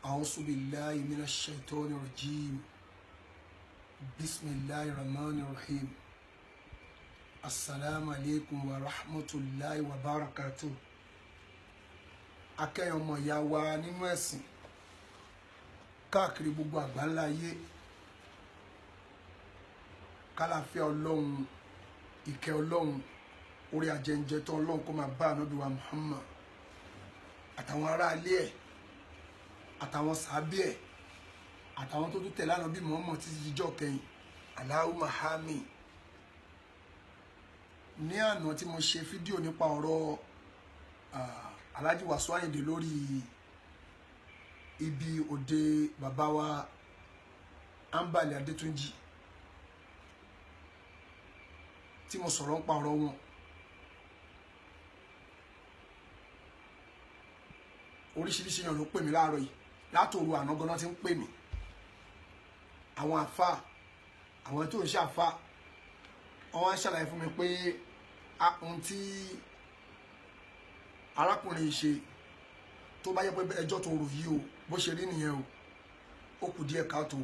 أعوذ بالله من الشيطان الرجيم بسم الله الرحمن الرحيم السلام عليكم ورحمة الله وبركاته akẹ́yìn ọmọ ìyá wa nínú ẹ̀sìn káàkiri gbogbo àgbáńlá ayé kálàfíà ọlọ́run ìkẹ́ ọlọ́run orí ajẹ́njẹ́ tó ọlọ́run kó máa bá ànábì wa Muhammad àtàwọn ará ilé ẹ̀ àtàwọn sàábì ẹ̀ àtàwọn tó tún tẹ̀lé ànábì Muhammad títí jíjọ́ kẹyìn Allahumma àmín. Ní àná tí mo ṣe fídíò nípa ọ̀rọ̀ Alhaji Wasiu Ayinde lórí ibi òde bàbá wa Ambali Adétúnjì tí mo sọ̀rọ̀ nípa ọ̀rọ̀ wọn, oríṣiríṣi èèyàn ló pè mí láàárọ̀ yìí, látòru àná ganan ti ń pè mí, àwọn àfà àwọn tó ń ṣe àfà wọ́n wá ń ṣàlàyé fún mi pé ohun tí arákùnrin ṣe tó bá yẹ pé ẹjọ́ tó rò yìí o bó ṣe rí nìyẹn o, ó kù díẹ̀ káàtó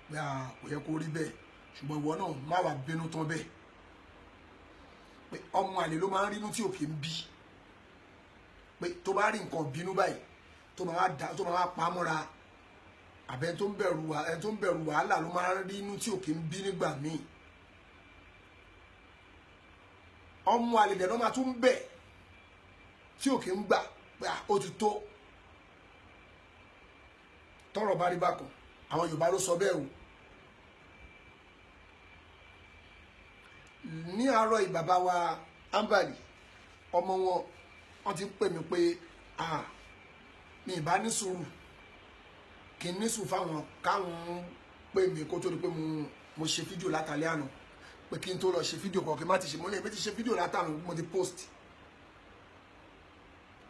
pé kò yẹ kó rí bẹ́ẹ̀, ṣùgbọ́n ìwọ náà má wàá bínú tán bẹ́ẹ̀, pé ọmọ àlè ló máa ń rínú tí òkè ń bí, pé tó bá rí nǹkan bínú báyìí tó máa pa mọ́ra, àbẹ́ tó ń bẹ̀rù wàhálà ló máa ń rínú tí òkè ń bí nígbà míì. ọmọ àlè dẹ̀ ló máa tún bẹ̀ tí òkè ń gbà pé ó ti tó, tọ́rọ̀ bá rí bákan àwọn Yorùbá ló sọ bẹ́ẹ̀ o. ní àárọ̀ ìbàbá wa Ambali ọmọ wọn ti ń pè mí pé mi ìbá ní sùúrù kí n ní sùúrù fáwọn káwọn pè mí kó tó di pé mo ṣe fídíò látàlẹ́ àná, pé kí n tó lọ ṣe fídíò kan kí n má ti ṣe mọ́lẹ̀ èmi ti ṣe fídíò látàná mo ti post.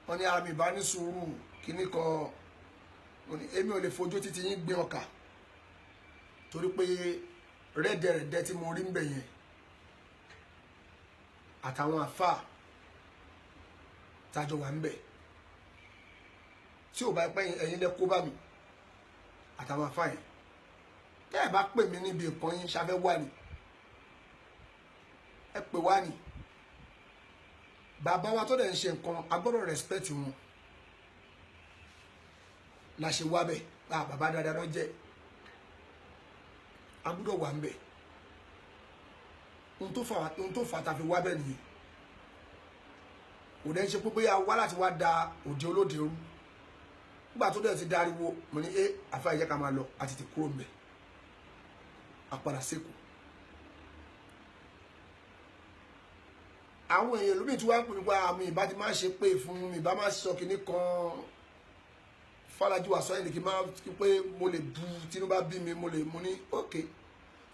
wọ́n ní àmì ìbá ní sùúrù kíní kan, èmi ò lè fojú títí yín gbé ọkà torí pé rẹ́dẹ̀rẹ̀dẹ̀ tí mo rí ń bẹ̀ yẹn àtàwọn àfà tájọ wà ń bẹ̀ tí ò bá pẹ́ ẹ̀yin lẹ kó bá mi àtàwọn àfà yẹn, tẹ́ ẹ̀ bá pè mí níbi nǹkan yín ṣafẹ́ wà ní ẹ pè wá ní bàbá wa tó dẹ̀ ń ṣe nǹkan a gbọ́dọ̀ respect wọn la ṣe wá bẹ̀ bàbá dáadáa ló jẹ́ a gbọ́dọ̀ wà ń bẹ̀ ohun tó fà tá fi wá bẹ̀ nìyẹn, kò dẹ̀ ń ṣe pé bóyá wá láti wá da òde olóde rú, nígbà tó dẹ̀ ti dáríwó mo ní àfáà ìjẹ́ ká máa lọ àti ti kúrò ń bẹ̀ àpàdà sékù. àwọn èèyàn lómi tí wọ́n ń pè nípa àmì ìbá ti máa ṣe pé fún mi ìbá máa sọ kìíní kan Alhaji Wasiu Ayinde kí n máa pé mo lè bu Tinubu bí mi mo ní ok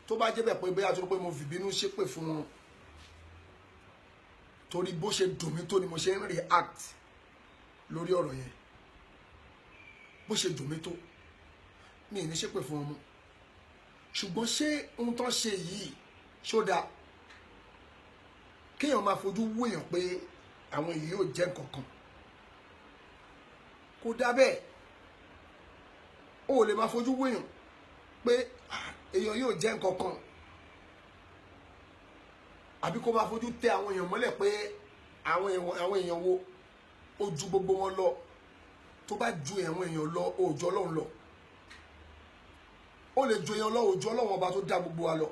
tó bá jẹ́ bẹ́ẹ̀ pé bóyá tó pé mo fìbínú ṣépè fún wọn torí bó ṣe dùn mí tó ni mo ṣe ń react lórí ọ̀rọ̀ yẹn, bó ṣe dùn mí tó mi ì ní ṣépè fún wọn mọ́, ṣùgbọ́n ṣé ohun tó ń ṣe yìí ṣó dáa kéèyàn máa fojú wòyàn pé àwọn èyí yóò jẹ́ nǹkan kan, kò dá bẹ́ẹ̀. o lè máa fojú wòyàn pé èèyàn yóò jẹ́ nǹkan kan àbí kó máa fojú tẹ àwọn èèyàn mọ́lẹ̀ pé àwọn èèyàn wo ó ju gbogbo wọn lọ, tó bá ju àwọn èèyàn lọ ó ju Ọlọ́run lọ, ó lè ju èèyàn lọ ó ju Ọlọ́run ọba tó dá gbogbo wa lọ,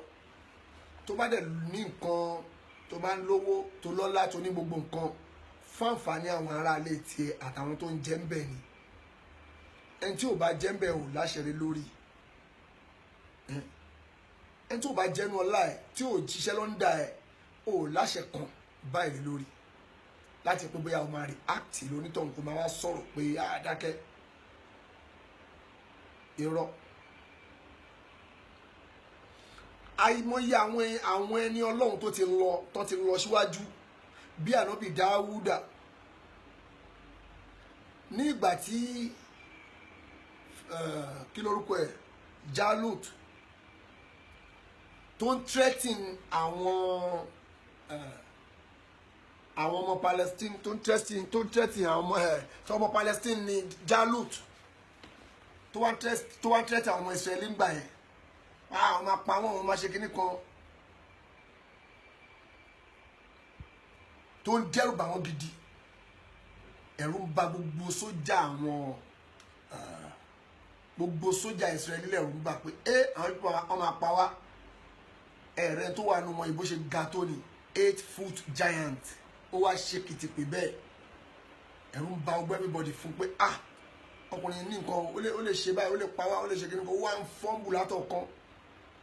tó bá dẹ̀ ní nǹkan tó bá ń lówó tó lọ́lá tó ní gbogbo nǹkan fún àǹfààní àwọn ará ilé tiẹ̀ àtàwọn tó ń jẹ ń bẹ̀ ni, ẹni tí ò bá jẹ ń bẹ̀ ò láṣẹrẹ lórí, ẹni tí ò bá jẹnu ọlá ẹ̀ tí ò jíṣẹ́ lọ́ndà ẹ̀ ò láṣẹ kan báyìí lórí láti pé bóyá o máa react lónítọ̀hún kó máa wá sọ̀rọ̀ pé dákẹ́ irọ́. àìmọye àwọn ẹni Ọlọ́run tó ti lọ síwájú bí ànábì Dáúdà ní ìgbà tí kí lórúkọ ẹ̀ Jalut tó ń threaten àwọn ọmọ Palestine tó ń threaten àwọn ọmọ Palestine ní Jalut tó wá tẹ́tí àwọn ọmọ Ísírẹ́lì ń gbà yẹn àwọn máa pa wọ́n máa ṣe kíní kan tó ń dẹ́rù bà wọ́n gidi ẹ̀rù ń bà gbogbo sójà àwọn gbogbo sójà Ísírẹ́lì lẹ́rù ń bà pé àwọn máa pa wá ẹ̀rẹ́ tó wà nù wọn ìbò ṣe ga tó ní 8-foot giant ó wá ṣe kìtìpé bẹ́ẹ̀ ẹ̀rù ń bà ọgbẹ́ everybody fún pé ọkùnrin ní nǹkan ó lè ṣe báyìí ó lè pa wá ó lè ṣe kíní kan ó wá ń fọ́ǹbù látọ̀kan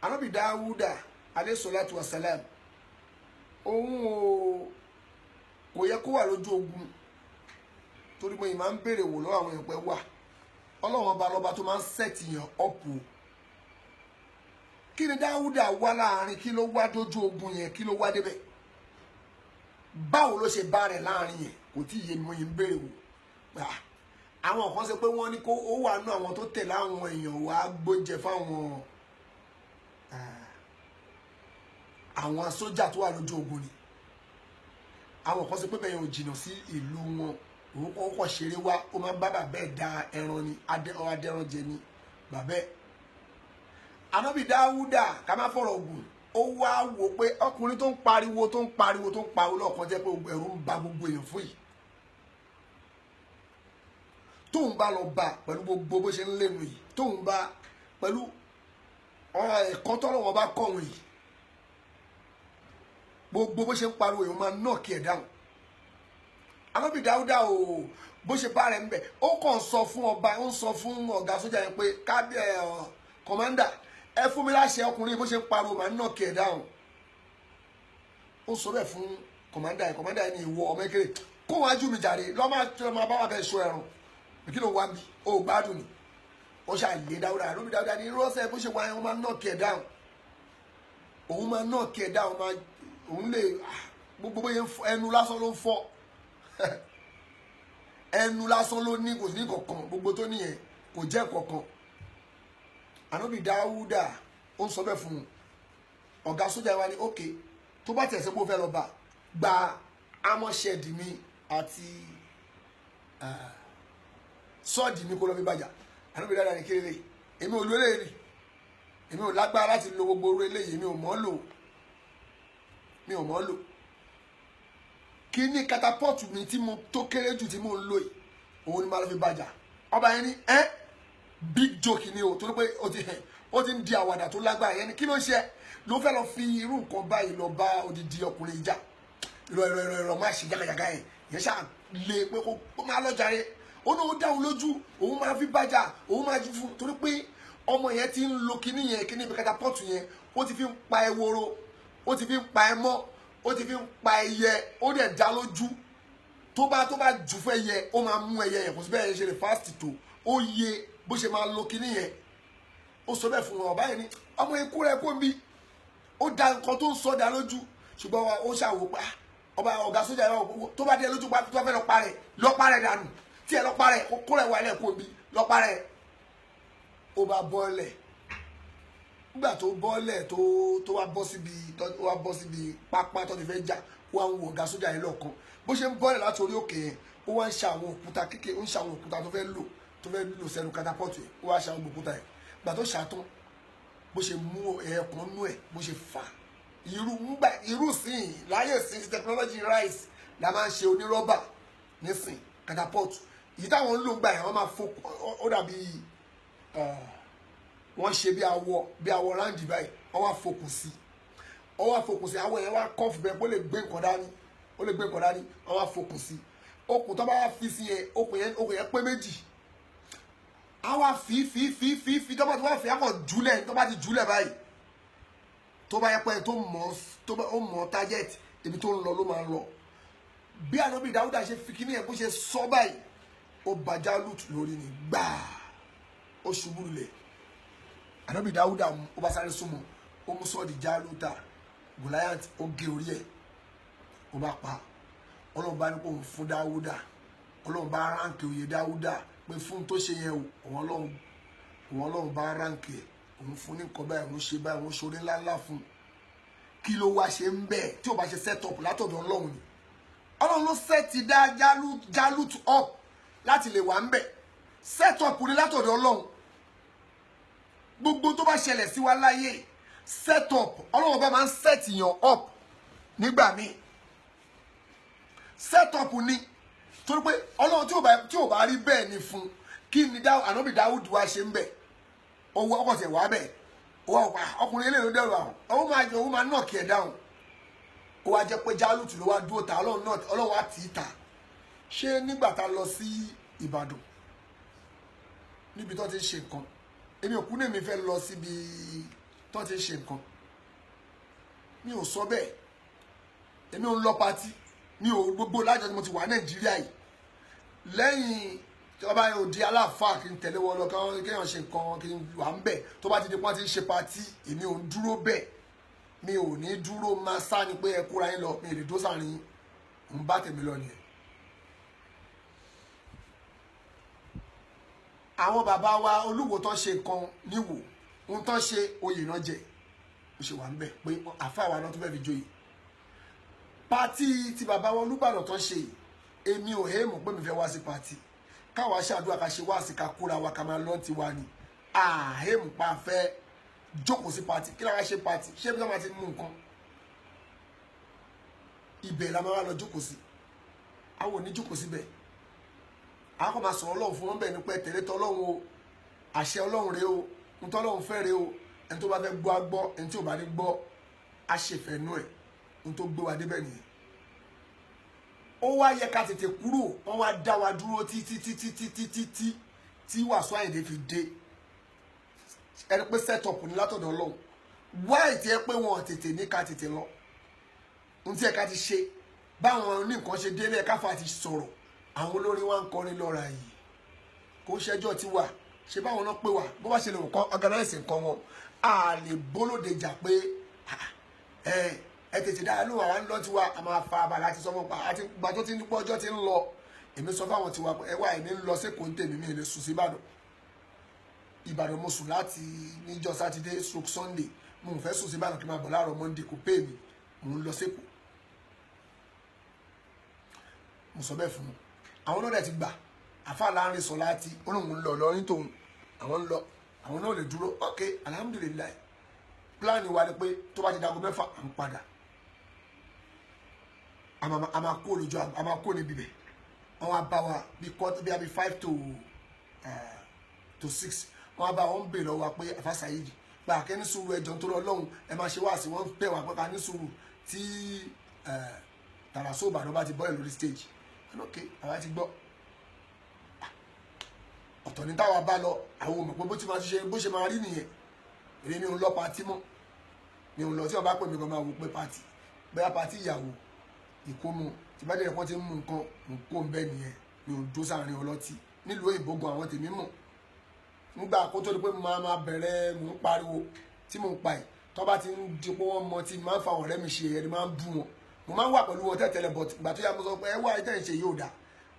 Ànábì Dáúdà alayhi salatu wa salam òun kò yẹ kó wà lójú ogun torí mo yìí máa ń béèrè wò lọ́wọ́ àwọn èèyàn pé wà Ọlọ́run ọba lọ́ba tó máa ń sẹ́ẹ̀tì yàn ọ̀pù kí ni Dáúdà wá láàrin kí ló wá dójú ogun yẹn kí ló wá débẹ̀ báwo ló ṣe bá rẹ̀ láàrin yẹn kò tí ì yé mi mo yìí ń béèrè wò àwọn kan ṣe pé wọ́n ní kó ó wà nú àwọn tó tẹ̀lé àwọn èèyàn wá gbóúnjẹ fáwọn àwọn sójà tó wà lójú ogun ni àwọn kan ṣe pé bẹ́ẹ̀ yẹn ò jìnnà sí ìlú wọn òun kọ́kọ́ ṣeré wá ó máa ń bá bàbá ẹ̀ da ẹran ni adẹ́ran jẹ ni bàbá ẹ̀ Ànábì Dáúdà ká má fọ̀rọ̀ gùn ó wá wò pé ọkùnrin tó ń pariwo lọ́ọ̀kan jẹ́ pé ẹ̀rù ń ba gbogbo èèyàn fún yìí tóun bá lọ bá pẹ̀lú gbogbo bó ṣe ń lẹ́nu yìí tóun bá pẹ̀lú ẹ̀kọ́ tọ́lọ́wọ́ bá kọ̀ wọ̀nyí gbogbo bó ṣe ń pariwo èèyàn máa nọ́ọ̀kì ẹ̀ dáhùn Ànábì Dáúdà o bó ṣe bá rẹ̀ ń bẹ̀ ó kàn sọ fún ọba ó ń sọ fún ọ̀gá sójà yẹn pé kọ́mándà ẹ fún mi láṣẹ ọkùnrin bó ṣe ń pariwo máa nọ́ọ̀kì ẹ̀ dáhùn ó sọ bẹ́ẹ̀ fún kọ́mándà yẹn ní ìwọ ọmọ kékeré kó wájú mi jàre lọ́mọ bá wà bẹ́ẹ̀ ṣọ ẹ̀rùn kí ló wá mi ó gbádùn ni ó ṣàlè Dáúdà Ànábì Dáúdà ní rọ́ọ̀sẹ̀ bó ṣe wá yẹn ó máa nọ́ọ̀kì ẹ̀ dáhùn òun máa nọ́ọ̀kì ẹ̀ dáhùn òun lè gbogbo yẹn ẹnu lásán ló ń fọ́ ẹnu lásán ló ní kò sí ní kankan gbogbo tó níyẹn kò jẹ́ kankan Ànábì Dáúdà ó ń sọ bẹ́ẹ̀ fún un ọ̀gá sójà wa ní òkè tó bá tẹ̀sẹ̀ bó fẹ́ lọ bá gba amọ̀ṣẹ́dì mi àti sọ́ọ̀dì mi kó lọ fi bàjá Ànábì Dáúdà ní kéré èmi ò lóore rí èmi ò lágbára láti lo gbogbo orí eléyìí mi ò mọ̀ lò kí ní katapọ́ọ̀tù mi tí mo tó kéré jù tí mo ń lò yìí òun ni máa lọ fi bàjá ọba yẹn ní big joke ni o torí pé ó ti ń di àwàdà tó lágbára yẹn ni kí ló ṣe ló fẹ́ lọ fi irú nǹkan báyìí lọ bá odidi ọkùnrin ìjà ìrọ̀ má ṣe jágàjàgà yẹn ṣáà lè pé kó máa lọ́jà yẹn ó ní ó dáhùn lójú òun máa fi bàjá òun máa ju fún torí pé ọmọ yẹn ti ń lo kíní yẹn kíní bí katapọ́ọ̀tù yẹn ó ti fi ń pa eworo ó ti fi ń pa ẹmọ́ ó ti fi ń pa ẹyẹ ó dẹ̀ dá lójú tó bá jù fún ẹyẹ ó máa mú ẹyẹ yẹn kò sí bẹ́ẹ̀ yẹn ṣe lè fásitì tó ó yẹ bó ṣe máa lo kíní yẹn ó sọ bẹ́ẹ̀ fún wọn ọba yẹn ní ọmọ ikú rẹ kó ń bí ó da nǹkan tó ń sọ dá lójú ṣùgbọ́n ó ṣàwò pa ọba ọ̀gá sójà yẹn tó bá dé lójú pa tó bá fẹ́ lọ parẹ́ dànù tí ẹ lọ parẹ́ kó rẹ̀ wà lẹ̀ kó ń bí lọ parẹ́ ó bá bọ́ọ̀lẹ̀ nígbà tó bọ́ọ̀lẹ̀ tó wá bọ́ síbi pápá tó ti fẹ́ jà wá ń wo ọ̀gá sójà yẹn lọ́ọ̀kan bó ṣe ń bọ́ọ̀lẹ̀ láti orí òkè yẹn ó wá ń ṣe àwọn òkúta kékeré ó ń ṣe àwọn òkúta tó fẹ́ lò sẹ́nu katapọ́ọ̀tù yẹn ó wá ṣe àwọn òkúta yẹn gbà tó ṣàtún bó ṣe mú ẹ̀ẹ̀kan nú ẹ̀ bó ṣe fà irú sìn láyé sí technology rise la máa ń ṣe onírọ́bà nísìn katapọ́ọ̀tù yìí táwọn ń lò gbà yẹn wọ́n máa fò ó dàbí wọ́n ṣe bí awọ ráǹdì báyìí wọ́n wá fokùn sí awọ yẹn wá kọ́ọ̀fù bẹ́ẹ̀ bó lè gbé nǹkan dání wọ́n wá fokùn sí okùn tó bá wá fi sí yẹn okùn yẹn pé méjì á wá fi tó bá ti wá fi àmọ̀ jùlẹ̀ tó bá ti jùlẹ̀ báyìí tó bá yẹ pé tó mọ̀ target ibi tó ń lọ ló máa ń lọ bí Ànábì Dáúdà ṣe fi kíní yẹn bó ṣe sọ báyìí ó bá Jálúùtù lórí ni gbáà ó ṣubú lulẹ̀ Ànábì Dáúdà ó bá sáré súnmọ́ ó mú sọ́ọ̀dì Jálúùtà Gòláyátì ó gé orí ẹ̀ ó bá pa Ọlọ́run bá ní kó fún Dáúdà Ọlọ́run bá ránkì oyè Dáúdà pé fún tó ṣe yẹn òun Ọlọ́run bá ránkì ẹ̀ òun fún ní nǹkan báyìí òun ṣe báyìí òun ṣorí ńláńlá fún kí ló wá ṣe ń bẹ́ẹ̀ tí ò bá ṣe set up látọ̀dọ̀ Ọlọ́run ni Ọlọ́run ló set dá Jálúùtù up láti lè wà ń bẹ̀ set up ní látọ̀dọ̀ Ọlọ́run gbogbo tó bá ṣẹlẹ̀ sí wa láyé set up Ọlọ́run bá máa ń set yàn up nígbà míì set up ni torí pé Ọlọ́run tí ò bá rí bẹ́ẹ̀ ni fún kí ni ànábì Dáúdù wá ṣe ń bẹ̀ owó ọkọ̀ tẹ̀ wá bẹ̀ ọkùnrin eléyìí ló dẹ̀rù àwọn òun máa nọ̀kì ẹ̀ dáhùn ó wá jẹ́ pé Jálùtù ló wá dúró ta Ọlọ́run wá tì í ta ṣé nígbà tá a lọ sí Ìbàdàn níbi tó ti ń ṣe nǹkan èmi òkú náà mi fẹ́ lọ síbi tó ti ń ṣe nǹkan mi ò sọ bẹ́ẹ̀ èmi ò ń lọ patí mi ò gbogbo lájọ tí mo ti wà Nàìjíríà yìí lẹ́yìn tí wọ́n bá yóò di aláàfáà kí n tẹ̀lé wọn lọ kéèyàn ṣe nǹkan kí n wà ń bẹ̀ tó bá ti di pọ́n ti ń ṣe patí èmi ò ń dúró bẹ́ẹ̀ mi ò ní dúró máa sá ni pé ẹ kóra yín lọ mi ò lè dó sàárín ń bá tèmi lọ nìyẹn. àwọn bàbá wa Olúwo tó ṣe nǹkan níwò ń tó ṣe oyè náà jẹ ó ṣe wà ń bẹ̀ pé àfáà wa náà tó fẹ́ fi joyè pátì tí bàbá wa Olúbàdàn tó ṣe èmi ò hẹ́ẹ̀mù pé mi fẹ́ wá sí pátì káwa ṣàdúrà ká ṣe wá sí ká kóra wa ká máa lọ́ọ́ ti wá ni àhẹ́ẹ̀mù pa fẹ́ jókòó sí pátì kí lára ṣe pátì ṣé bí wọ́n ti mú nǹkan ibẹ̀ la máa lọ jókòó sí àwọn ò ní jókòó síbẹ̀ àwọn kan máa sọ̀rọ̀ Ọlọ́run fún wọn bẹ́ẹ̀ ni pé tẹ̀lé tọ́lọ́run o àṣẹ Ọlọ́run rèé o ń tọ́lọ́run fẹ́ rèé o ẹni tó bá fẹ́ gbọ́ á gbọ́ ẹni tí ò bá ní gbọ́ á ṣèfẹ́nu ẹ̀ ń tó gbé wa débẹ̀ nìyẹn ó wá yẹ ká tètè kúrò wọ́n wá dá wa dúró títí tí Wasiu Ayinde fi dé ẹni pé set up ní látọ̀dọ̀ Ọlọ́run wáì tí ẹ pé wọn tètè ní ká tètè lọ ohun tí ẹ ká ti ṣe báwọn ní nǹkan ṣe délé ẹ káfà ti sọ̀rọ̀ àwọn olórin wa ń kọrin lọ́ra yìí kò ṣẹjọ́ ti wà ṣe báwọn náà pé wà bó bá ṣe lè kọ́ organize nǹkan wọn a lè bólóde jà pé ẹ tètè dáa ló wà wá ń lọ tiwa a máa fa abala àti sọmọ pa àti gbà tó ti ń pọ́ ọjọ́ ti ń lọ èmi sọ fáwọn tiwa ẹ wá èmi ń lọ sẹ́kọ̀ọ́ ń tèmi mi lè sùn sí Ìbàdàn mo sùn láti níjọ́ sátidé stroke Sunday mo ń fẹ́ sùn sí Ìbàdàn kí n máa bọ̀ láàárọ̀ Monday kò pé mi mo ń lọ sẹ́kọ̀ọ́ mo sọ bẹ́ẹ̀ fún mi àwọn náà dẹ̀ ti gbà àfa láàrin sọ láti olóhùn ń lọ lọrin tóun àwọn ń lọ àwọn náà lè dúró ok alhamdulilayi pílánì wa ni pé tó bá ti dago 6 à ń padà a máa kó lójú a máa kó níbi bẹ̀ wọ́n á bá wa bí 5 to 6 wọ́n á bá wọn bè lọ́wọ́ wa pé àfa Saheed gba àkẹ́ni sùúrù ẹjọ́ tó lọ́hùn ẹ máa ṣe wá sí wọ́n bẹ̀ wá pé ká ní sùúrù tí Tàràsó Ìbàdàn bá ti bọ́ ẹ̀ lórí stage ok àwa ti gbọ́ ọ̀tọ̀ ní táwa bá lọ àwọn ọmọ pé bó ṣe máa rí nìyẹn èyí ni òun lọ pàtí mọ́ ni òun lọ tí wọ́n bá pè mí gan máa wò pé pàtí bẹ́ẹ̀ pàtí ìyàwó ìkómọ tí bá dé ẹ̀kọ́ ti ń mú nǹkan kó ń bẹ́ nìyẹn ni òun dó sáàrin ọlọ́tí nílùú òyìnbó gan àwọn tèmi mọ̀ nígbà kó tó di pé mo máa bẹ̀rẹ̀ mò ń pariwo tí mò ń pa ẹ̀ tó bá ti ń di pé wọ́n mọ tí máa ń fa ọ̀rẹ́ mi ṣe ẹni máa ń bú wọn mo máa ń wà pẹ̀lú wọn tẹ́tẹ́lẹ̀ but ìgbà tó yá mo sọ pé ẹ wá ìtẹ́ ìṣe yóò dá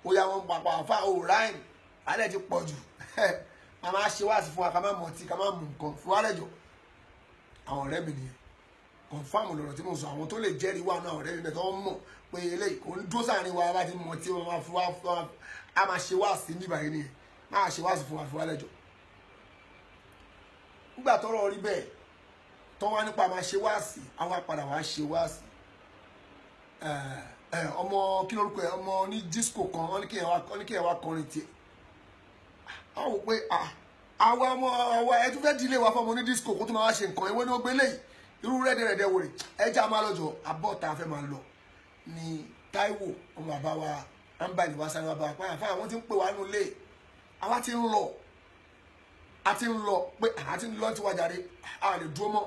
ó yá wọn papọ̀ àfa ò ráìm alẹ́ ti pọ̀ jù a máa ṣe wá sí fún wa ká má mọ̀ tí ká má mú nǹkan fún wa lẹ́jọ́ àwọn ọ̀rẹ́ mi nìyẹn confam lọ̀rọ̀ tí mo sọ àwọn tó lè jẹ́rìí wà náà ọ̀rẹ́ mi bẹ̀ tó ń mọ̀ pé eléyìí kò ń dó sáàrin wa bá ti mọ̀ tí wọ́n máa fún wa a máa ṣe wá sí níbà yìí nìyẹn máa ṣe wá sí fún wa lẹ́jọ́ nígbà tọ́rọ̀ rí bẹ́ẹ̀ tó wá nípa máa ṣe wá sí àwọn apàdà wá ṣe wá sí ọmọ kí lórúkọ ẹ ọmọ ní disco kan wọn ní kí ẹ wá kọrin tiẹ̀ a wò pé àwa ọmọ àwa ẹ tún fẹ́ dílé wa fọmọ ní disco kó tó máa wá ṣe nǹkan ìwé ní ó gbé léyìí irú rẹ́dẹ̀rẹ́dẹ̀ wò rè ẹja máa lọ́jọ́ abọ́ta fẹ́ máa lọ ní Táíwò ọmọ bàbá wa àǹbá ìlú wa sáré wa bá wa pààyàn fáwọn tí ń pè wá nù lé àwa ti ń lọ pé àá ti ń lọ tiwa jáde a lè dúró mọ́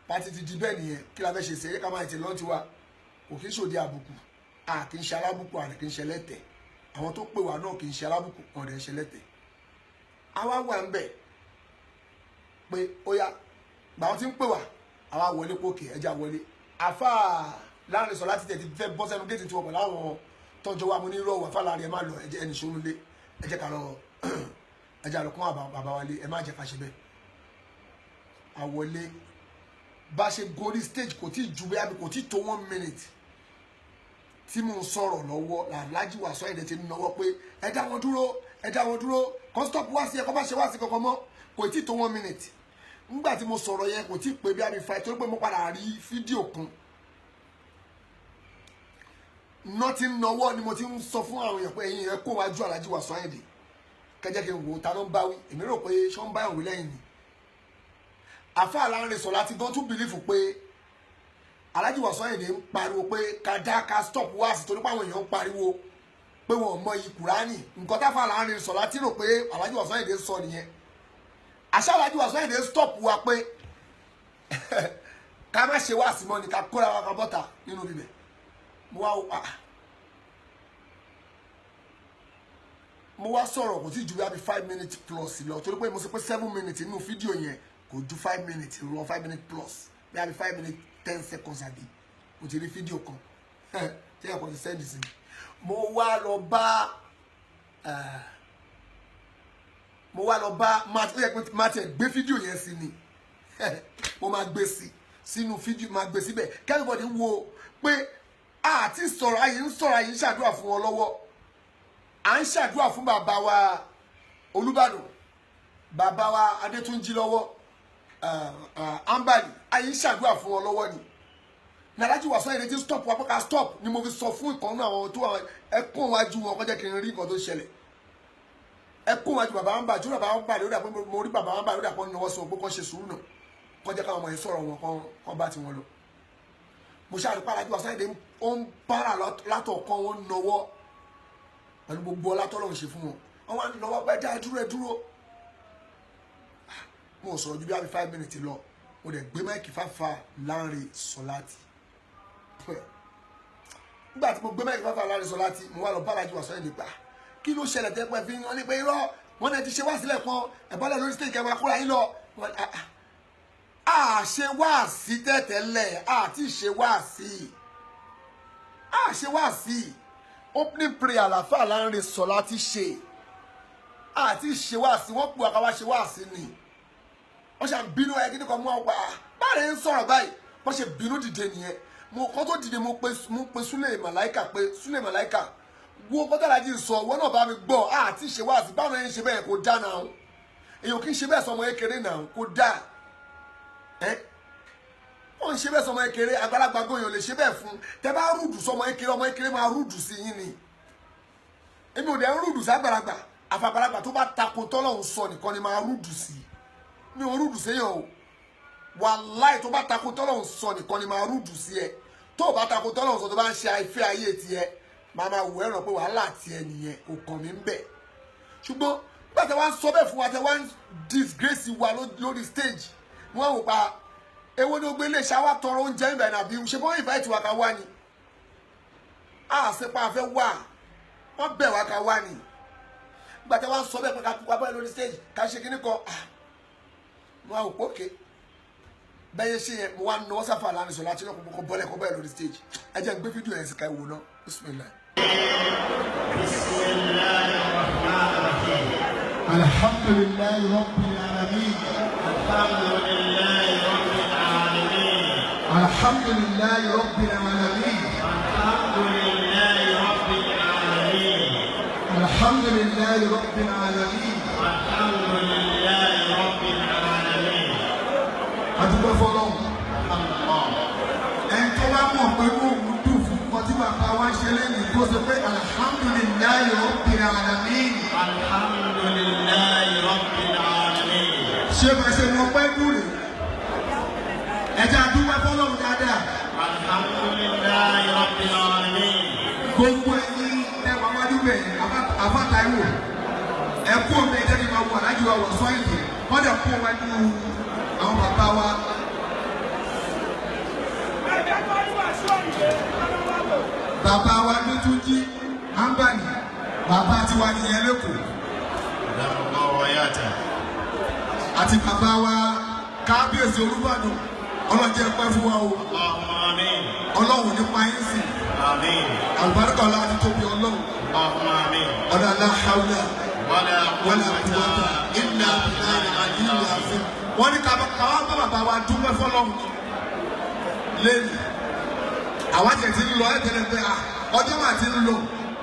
pàtí ti di bẹ́ẹ̀ nìyẹn kí la fẹ́ ṣe ṣeré ká máa ti lọ́ tiwa kò kí ń ṣòde àbùkù a kì í ṣe alábùkù àrẹ kì í ṣe lẹ́tẹ̀ àwọn tó pè wá náà kì í ṣe alábùkù ọ̀rẹ́ ṣe lẹ́tẹ̀ àwa wà ń bẹ̀ pé ó yá gbàwọn tí ń pè wá àwa wọlé pókè ẹja wọlé àfà láàrin sọ láti tẹ̀tí fẹ́ bọ́ sẹ́nu géètì tí wọ́n pẹ̀lú àwọn tọ́jọ́ wa mú ní rọ̀wọ̀ àfà láàrin ẹ má lọ ẹjẹ ẹnì ṣòro lé ẹjẹ ká lọ ẹjẹ lọ kún bàbá wa lé ẹ má jẹ ká ṣe bẹ́ẹ̀ àwọlé bá ṣe gorí stage kò tí ju bẹ́ẹ̀ kò tí tó 1 minute tí mo ń sọ̀rọ̀ lọ́wọ́ Alhaji Wasiu Ayinde ti ń náwó pé ẹ dá wọn dúró kọ́ stop wá sí ẹ kọ́ bá ṣe wá sí kankan mọ́ kò tí tó 1 minute nígbà tí mo sọ̀rọ̀ yẹn kò tí ì pé bí àbí five torí pé mo padà rí fídíò kan nọ́ọ̀tì nọwọ́ ni mo ti ń sọ fún àwọn èèyàn pé ẹ̀yin yẹn kó wájú Alhaji Wasiu Ayinde kẹjẹ kí n wò ta ló ń bá wí èmi rò pé ṣọ́ ń bá ìwé lẹ́yìn ni àfáà Lanre Ṣọlá ti gan tún bìlífù pé Alhaji Wasiu Ayinde ń pariwo pé ká dá ká stop wáàsí torí pé àwọn èèyàn ń pariwo pé wọn ò mọ iyì Kùránì nǹkan táfà Lanre Ṣọlá ti rò pé Alhaji Wasiu Ayinde sọ nìyẹn àṣà Alhaji Wasiu Ayinde stop wa pé ká má ṣe wáàsí mọ́ ni ká kóra wa kan bọ́ta nínú bíbẹ̀ mo wá sọ̀rọ̀ kò tí ju bí 5 minutes plus lọ torí pé mo sọ pé 7 minutes nínú fídíò yẹn kò ju 5 minutes lọ 5 minutes plus bí i 5 minutes 10 seconds àbí mo ti rí fídíò kan tí ẹ̀kọ́ ti sẹ́ndì sí mi mo wá lọ bá máa tiẹ̀ gbé fídíò yẹn sí ni mo máa gbé sínú fídíò máa gbé síbẹ̀ kẹ́rìbọ̀dì wo pé àti sọ̀rọ̀ ayé ń ṣàdúrà fún wọn lọ́wọ́ à ń ṣàdúrà fún bàbá wa Olúbàdàn bàbá wa Adétúnjí lọ́wọ́ Ambali ayé ń ṣàdúrà fún wọn lọ́wọ́ ni Alhaji Wasiu Ayinde ti stop wa pé ká stop ni mo fi sọ fún ìkan náà àwọn tó ẹkún wájú wọn kọjá kí n rí nǹkan tó ṣẹlẹ̀ ẹkún wájú bàbá Ambali tí bàbá Ambali ó dà pé mo rí bàbá Ambali ó dà pé náwó sọ pé kán ṣe sùúrù náà kọjá káwọn ọmọ yẹn sọ̀rọ̀ wọn kán bá tiwọn lọ mo ṣàrí pé Alhaji Wasiu Ayinde ó ń bára látọ̀kan wọn náwó pẹ̀lú gbogbo ọlá tọ́lọ́run ṣe fún wọn wọ́n wá lọ́wọ́ pẹ́ dá dúró mo sọ̀rọ̀ ju bí i 5 minutes lọ mo dẹ̀ gbé máìkì fáfá Lanre Ṣọlá nígbà tí mo gbé máìkì fáfá Lanre Ṣọlá mo wá lọ bá Alhaji Wasiu Ayinde gbà kí ló ṣẹlẹ̀ tẹ́pẹ́ fi wọ́n ní pé irọ́ wọn náà ti ṣe wá sílẹ̀ kan ẹ̀bọ́lẹ̀ lórí stage kẹwàá kúrò yín lọ ṣe wá sí tẹ́tẹ́lẹ̀ àti ṣe wá sí opening prayer àlàfà Lanre Ṣọlá ti ṣe àti ṣe wá sí wọ́n pè àkàwá ṣe wá sí ni wọ́n ṣe bínú ẹ kíní kan mú àwọn báyìí ń sọ̀rọ̀ báyìí wọ́n ṣe bínú dìde nìyẹn mo kọ́ tó dìde mo pe Sule Malaika wo kọ́tà Alhaji sọ wọ́n náà bá mi gbọ́ àti ṣe wá sí báwọn ẹni ṣe bẹ́ẹ̀ kó dá náà èèyàn kì í ṣe bẹ́ẹ̀ sọmọ kékeré náà kó dá wọ́n ń ṣe bẹ́ẹ̀ sọmọ kékeré àgbàlagbà gbóyàn lè ṣe bẹ́ẹ̀ fún tẹ bá rúdù sọmọ kékeré ọmọ kékeré máa rúdù sí yín ni èmi ò dẹ̀ ń rúdù sí àgbàlagbà àfàgbàlagbà tó bá takò tọ́lọ́hún sọ nìkan ni máa rúdù sí mi ò rúdù séyàn o wàláì tó bá takò tọ́lọ́hún sọ nìkan ni máa rúdù sí ẹ tó bá takò tọ́lọ́hún sọ tó bá ń ṣe àìfẹ́ ayé tiẹ̀ máa wù ẹ́ ràn pé wàhálà tiẹ̀ nìyẹn kò kàn mí ń bẹ̀ ṣùgbọ́n nígbà tí wọ́n sọ bẹ́ẹ̀ fún wa tí wọ́n disgrace wa lórí stage wọ́n wò pa èwo ni ó gbé lè ṣáwá tọrọ oúnjẹ ìbẹ̀ nàbí ṣe bọ́ invite wa ká wá ni àṣepá afẹ́ wà wọ́n bẹ̀ wá ká wá ni nígbà tí wọ́n sọ bẹ́ẹ̀ pé ká wá bẹ́ẹ̀ lórí stage ká ṣe kíní kan wọ́n wò pé òkè bẹ́ẹ̀ ṣe yẹn mo wá náwó sáfà Lanre Ṣọlá tí wọ́n kò bọ́lẹ̀ kó bẹ́ẹ̀ lórí stage ẹ jẹ́ n gbé fídíò yẹn sí ká ìwò náà bismillah. Alhamdulillahi rabbil alamin. Alhamdulillahi rabbil alamin. Alhamdulillahi rabbil alamin. Adúgbò fọlọ́hún. Ẹni tó bá mọ̀ pé kó òun dùn fún nǹkan tí bàbá wa ṣe lẹ́yìn tó ṣe pé alhamdulillahi rabbil alamin. Alhamdulillahi rabbil alamin. Ṣé bá ṣe mọ pẹ́ dùn rè? Ẹja adúgbò fọlọ́hún dáadáa. Alhamdulillahi rabbil alamin. Gbogbo ẹyin ẹwà wájú bẹ́ẹ̀ àbáta ẹ̀wò. Ẹ̀kú omi ẹ̀jẹ̀ ni máa wù Alhaji Wasiu Ayinde. Wọ́n dẹ̀ kó wájú àwọn bàbá wa. Bàbá wa Adétúnjí Ambali bàbá tiwa nìyẹn lẹ́kọ̀ọ́. Àti bàbá wa Kábíyèsí Olúbàdàn ọlọ́jẹ́ pẹ́ fún wa o. Ọlọ́run nípa yín sí. Àlùbáríkà ọlá àti tóbi Ọlọ́run. Ọ̀dà aláhàwùlà wàlà kúwàtà ìlà billahi al-aliyyil azim. Wọ́n ní káwá bá bàbá wa dúpẹ́ fọlọ́run lẹ́yìn. Àwọn àjẹ̀ ti ń lọ ẹ̀ tẹ́lẹ̀ pé ọjọ́ máa ti ń lọ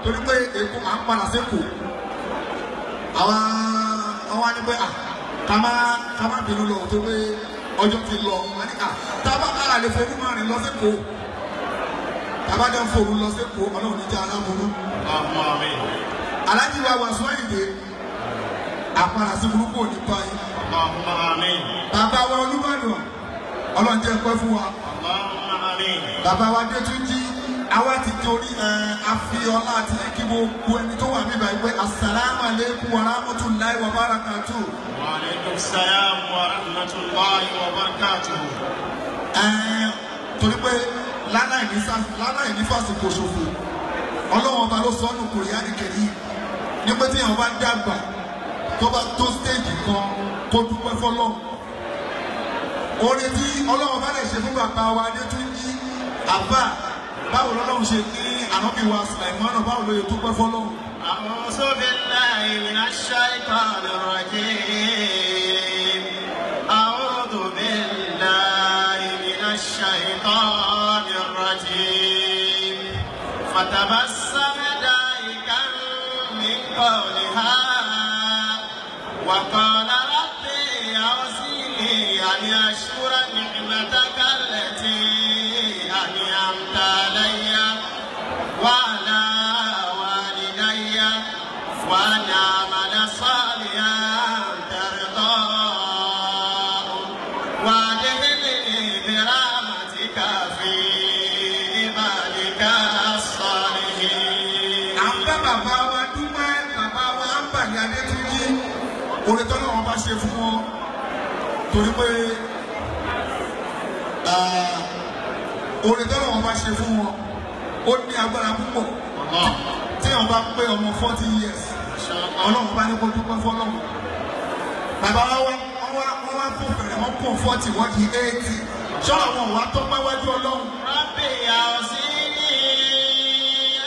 torí pé èkó máa ń padà sékòó. Àwọn á ní pé ká má bínú lọ tó pé ọjọ́ ti lọ wọn ní tábà kára lè forú máa rìn lọ sí kò tábà jẹ́ forú lọ sí kò ọlọ́run ní jẹ́ aláburú. alájí wa Wasiu Ayinde àpàrà sí burúkú òní báyìí. bàbá wa Olúbàdàn ọlọ́run jẹ́ pẹ́ fún wa. bàbá wa Adétúnjí àwa ti torí àfihàn àti kí gbogbo ẹni tó wà níbàá pé assalamu alaikum wa rahmatullahi wa barakatuh. Wa alaikum salam wa rahmatullahi wa barakatuh. Torí pé láláì ní fásitì ṣòfò ọlọ́wọ́n ọba ló sọ ọ́nù Kùránì Kẹ́rímù ní pé tí èèyàn bá dàgbà tó bá tó stéèjì kan kó dúpẹ́ fọlọ́run. Orin tí ọlọ́wọ́n bá lè ṣe fún bàbá wa Adétúnjí àbá báwo lọ́lọ́run ṣe ní ànábì wa Sùláìmánà báwo ló yẹ dúpẹ́ fọlọ́run. A'udhu billahi minash shaitanir rajim. A'udhu billahi minash shaitanir rajim. Fatabassama da'ikan min qawliha wa qala rabbi awzini an ashkura ni'mataka allati an'amta alayya wa ala walidayya wa an a'mala salihan tardahu wa adkhilni bi rahmatika fi ibadika as-salihin. Àbá bàbá wa dúpẹ́ bàbá wa Ambali Adétúnjí orin tó lọ́wọ́ bá ṣe fún wọn torí pé orin tó lọ́wọ́ bá ṣe fún wọn ó ní agbára púpọ̀ tí wọ́n bá pé ọmọ 40 years ọlọ́run bá ní kó dúpẹ́ fọlọ́run. Bàbá wa wọ́n wá fún bẹ̀rẹ̀ wọ́n kún 40 wọ́n di 80 ṣọ́ọ̀ wọn wá tó pẹ́ wájú ọlọ́run. Rabbi awzini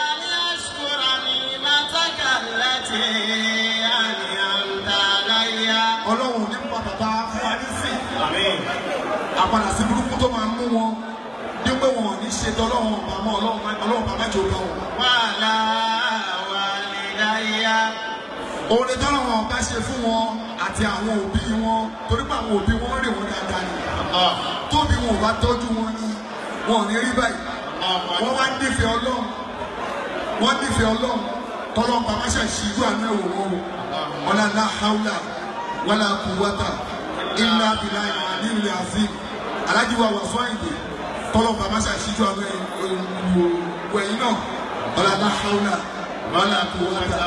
an ashkura ni'mataka allati an'amta alayya. Ọlọ́run ní pa bàbá fún wa nísìn. Àmín. Àpàdà sí burúkú tó máa mú wọn dípé wọn ò ní ṣe tọ́lọ́run bàmọ́ ọlọ́run bàbá jò bá wọn. Wa ala walidayya. Orin tọ́lọ́run ọba ṣe fún wọn àti àwọn òbí wọn torí pé àwọn òbí wọn rè wọn dáadáa ni. Tóbi wọn ò bá tọ́jú wọn ni wọn ò ní rí báyìí. Wọ́n wá nífẹ̀ẹ́ ọlọ́run wọ́n nífẹ̀ẹ́ ọlọ́run tọ́lọ́run bàbá ṣàṣìjú àánú ẹ̀wò wọn o. Wala la hawla wala quwwata illa billahi al-aliyyil azim. Alhaji wa Wasiu Ayinde tọ́lọ́run bàbá ṣàṣìjú àánú ẹ̀wò ẹ̀yìn náà. Wala la hawla wala quwwata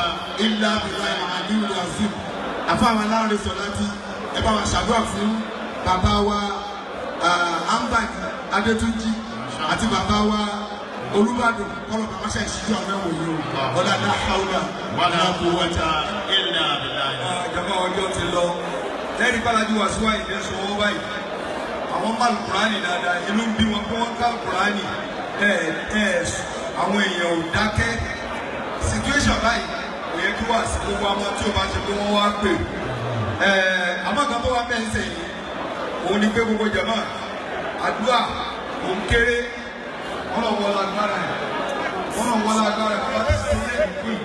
illa billahi al-aliyyil azim. Àfáwọn aláàrẹ sọ láti ẹ bá wa ṣàdúrà fún bàbá wa Ambali Adétúnjí àti bàbá wa Olúbàdàn kọ́lọ̀ bàbá ṣe ìṣíjú àwọn ẹ̀wọ̀n yìí o. Wala la hawla Wala quwwata illa billah. Ìjọba ọjọ́ ti lọ. Lẹ́yìn Bálájí Wasiu Ayinde sọ wọ́n báyìí. Àwọn máa lù Kùránì dáadáa. Inú ń bí wọn pé wọ́n ká Kùránì. Àwọn èèyàn ò dákẹ́. Situation báyìí kò yẹ kí wà sí gbogbo àwọn tí o bá ṣe pé wọ́n wá pè. Àmọ́ kan tó wá bẹ́ẹ̀ ń sẹ́yìn. Òun ni pé gbogbo jàmáà àdúrà òun kéré. Wọ́n lọ wọlé agbára ẹ̀. Wọ́n lọ wọlé agbára ẹ̀. Wọ́n ti sọ ilé ìpín.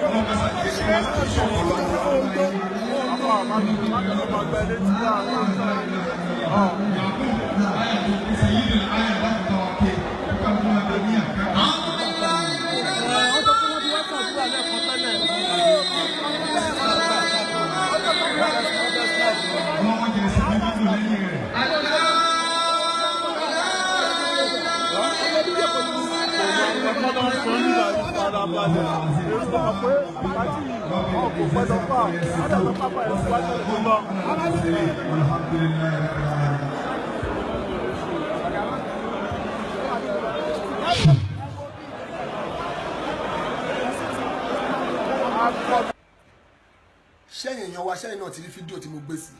Wọ́n lọ kásá kí ẹ̀ṣin wọ́n ti ṣọ̀pọ̀ lọ́wọ́. Ṣẹ́yìn èèyàn wa ṣẹ́yìn náà ti rí fídíò tí mo gbé sí.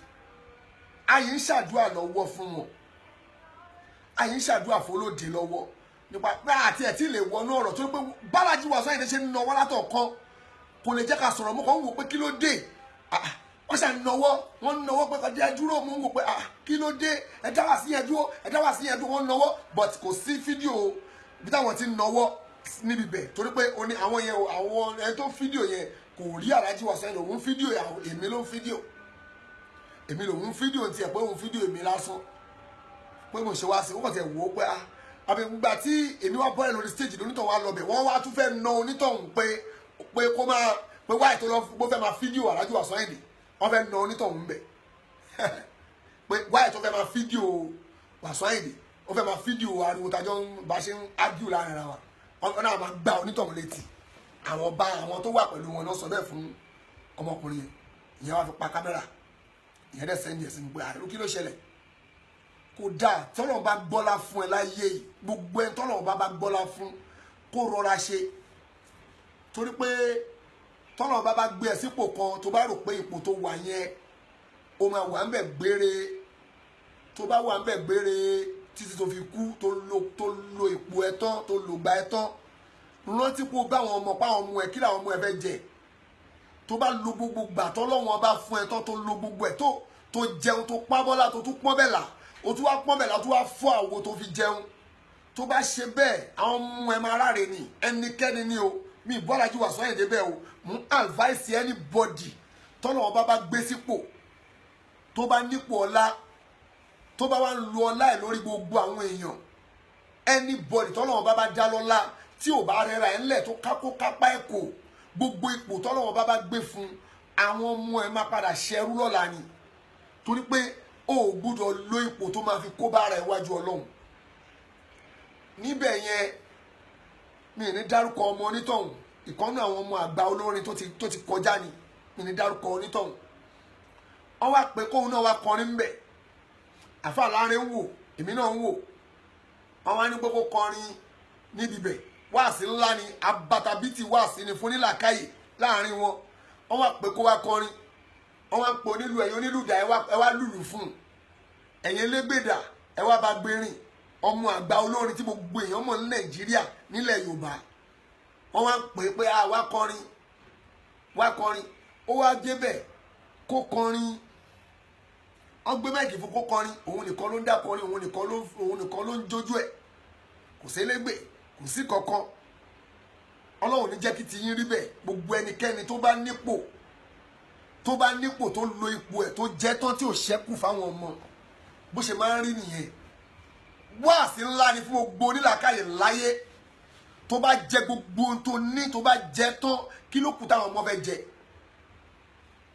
Ayé ń ṣàdúrà lọ́wọ́ fún wọn. Ayé ń ṣàdúrà fólóde lọ́wọ́. Nípa pé àti ẹ̀ tí lè wọnú ọ̀rọ̀ tó pé Bálájí Wasiu Ayinde ṣe ń nawọ́ látọ̀ kan kò lè jẹ́ ká sọ̀rọ̀ mọ́ kan ń wò pé kí ló dé. Wọ́n ṣe nawọ́ wọ́n nawọ́ pé kọjá dúró mú ń wò pé kí ló dé ẹ dá wá sí yẹn dúró ẹ dá wá sí yẹn dúró wọ́n nawọ́ but kò sí fídíò bí táwọn ti nawọ́ níbi bẹ̀ torí pé àwọn yẹn àwọn ẹni tó fídíò yẹn kò rí Alhaji Wasiu Ayinde òun fídíò èmi ló ń fídíò èmi lòun fídíò tiẹ̀ pé òun fídíò èmi lásán pé mo ṣe wá sí ó kàn tiẹ̀ wò ó pé àbí ìgbà tí èmi wá bọ́ọ̀lù lórí stage lónítọ̀ wá lọ bẹ̀ wọ́n wá tún fẹ́ na onítọ̀hún pé kó máa pé wáyé tó lọ bó fẹ́ máa fídíò Alhaji Wasiu Ayinde wọ́n fẹ́ na onítọ̀hún bẹ̀ pé wáyé tó fẹ́ máa fídíò Wasiu Ayinde ó fẹ́ máa fídíò ariwo tajọ́ bá ṣe ń ágíù láàrin ara wa wọ́n náà máa gba onítọ̀hún létí àwọn tó wà pẹ̀lú wọn náà sọ bẹ́ẹ̀ fún ọmọkùnrin yẹn ìyẹn wá fi pa kámẹ́rà ìyẹn dẹ̀ sẹ́ndì ẹ̀sìn pé àrùn kí ló ṣẹlẹ̀ kò dáa tọ́lọ̀ bá gbọ́lá fún ẹ láyé yìí gbogbo ẹ tọ́lọ̀ bá gbọ́lá fún kó rọra ṣe torí pé tọ́lọ̀ bá gbé ẹ sípò kan tó bá rò pé ipò tó wà yẹn o máa wà ń bẹ̀ gbére tó bá wà ń bẹ̀ gbére títí tó fi kú tó lo ipò ẹ tán tó lò gba ẹ tán rántí pé o bá àwọn ọmọ páwọn ọmọ ẹ kí làwọn ọmọ ẹ fẹ́ jẹ tó bá lo gbogbo gbà tọ́lọ́wọ́n bá fún ẹ tán tó lo gbogbo ẹ tó jẹun tó pábọ́lá tó tún pọ́n bẹ́ẹ̀ là o tún wá pọ́n bẹ́ẹ̀ là tó wá fọ́ àwo tó fi jẹun tó bá ṣe bẹ́ẹ̀ àwọn ọmọ ẹ máa ráre ni ẹnikẹ́ni ni o mi ìbọn Alhaji Wasiu Ayinde bẹ́ẹ̀ o mú advice anybody tọ́lọ́wọ́n bá gbé sípò tó bá nípò ọlá tó bá wá ń lo ọlá ẹ̀ lórí gbogbo àwọn èèyàn anybody tọ́lọ́wọ́n bá dá lọ́lá tí ò bá rẹra ẹ̀ ńlẹ̀ tó kápá ẹ̀ kò gbogbo ipò tọ́lọ́wọ́n bá gbé fún àwọn ọmọ ẹ̀ máa padà ṣẹrú lọ́la ni torí pé o ò gbúdọ̀ lo ipò tó máa fi kó bá ara ẹ̀ wájú Ọlọ́run níbẹ̀ yẹn mi ní dárúkọ ọmọ onítọ̀hún ìkànnì àwọn ọmọ àgbà olórin tó ti kọjá ni mi ní dárúkọ onítọ̀hún wọ́n wá pé kóun náà wá kọrin ń bẹ̀ àfa láàrin ń wò èmi náà ń wò wọ́n wá ní gbogbo kọrin níbi bẹ̀ wáàsí ńlá ni abatabiti wáàsí ni fún nílàkàyè láàrin wọn wọ́n wá pé kó wá kọrin wọ́n wá ń pè onílù ẹ̀yìn onílù dà ẹ wá lùlù fún ẹ̀yìn elégbèdà ẹ wá bá gbérin ọmọ àgbà olórin tí gbogbo èèyàn mọ̀ ní Nàìjíríà nílẹ̀ Yorùbá wọ́n wá ń pè pé wá kọrin ó wá débẹ̀ kó kọrin wọ́n gbé mẹ́ẹ̀kì fún kó kọrin òun nìkan ló ń dá kọrin òun nìkan ló ń jójú ẹ̀ kò sélégbè kò sí kankan Ọlọ́run ní jẹ́ kí ti yín rí bẹ́ẹ̀ gbogbo ẹnikẹ́ni tó bá nípò tó lo ipò ẹ̀ tó jẹ́ tán tí ò ṣẹ́kù fáwọn ọmọ bó ṣe máa ń rí nìyẹn wáàsí ńlá ni fún gbogbo onílàkàyè láyé tó bá jẹ gbogbo ohun tó ní tó bá jẹ tán kí ló kù táwọn ọmọ fẹ́ jẹ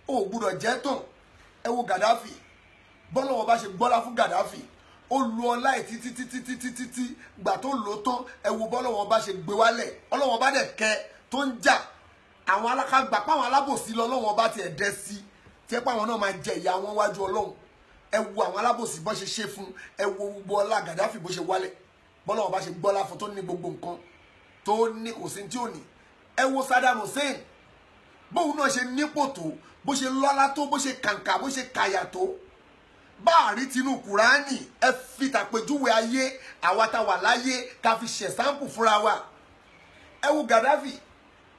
ó gbúdọ̀ jẹ tán ẹ wo Gaddafi bọ́lọ́wọ́ bá ṣe gbọ́lá fún Gaddafi ó lu ọlá ẹ̀ títí gbà tó lò tán ẹ wo bọ́lọ́wọ́ bá ṣe gbé wálẹ̀ ọlọ́wọ́ bá dẹ̀ kẹ́ tó ń jà àwọn alákàgbà páwọn alábòsí lọ́lọ́wọ́ bá tiẹ̀ dẹ́ sí tí ẹ páwọn náà máa jẹ ìyà wọn wájú Ọlọ́run ẹ wo àwọn alábòsí bó ṣe ṣe fún ẹ wo gbogbo ọlá Gaddafi bó ṣe wálẹ̀ bọ́lọ́wọ́ bá ṣe gbọ́lá fún tó ní gbogbo nǹkan tó ní kò sí tí ò ní ẹ wo Saddam Hussein bóun náà ṣe nípò tó bó ṣe lọ́lá tó bó ṣe kàǹkà bó ṣe kàyà tó báàrí tinú Kùránì ẹ fi tàpéjúwe ayé àwa tá wà láyé ká fi ṣe sáǹpù fúnra wa ẹ wo Gaddafi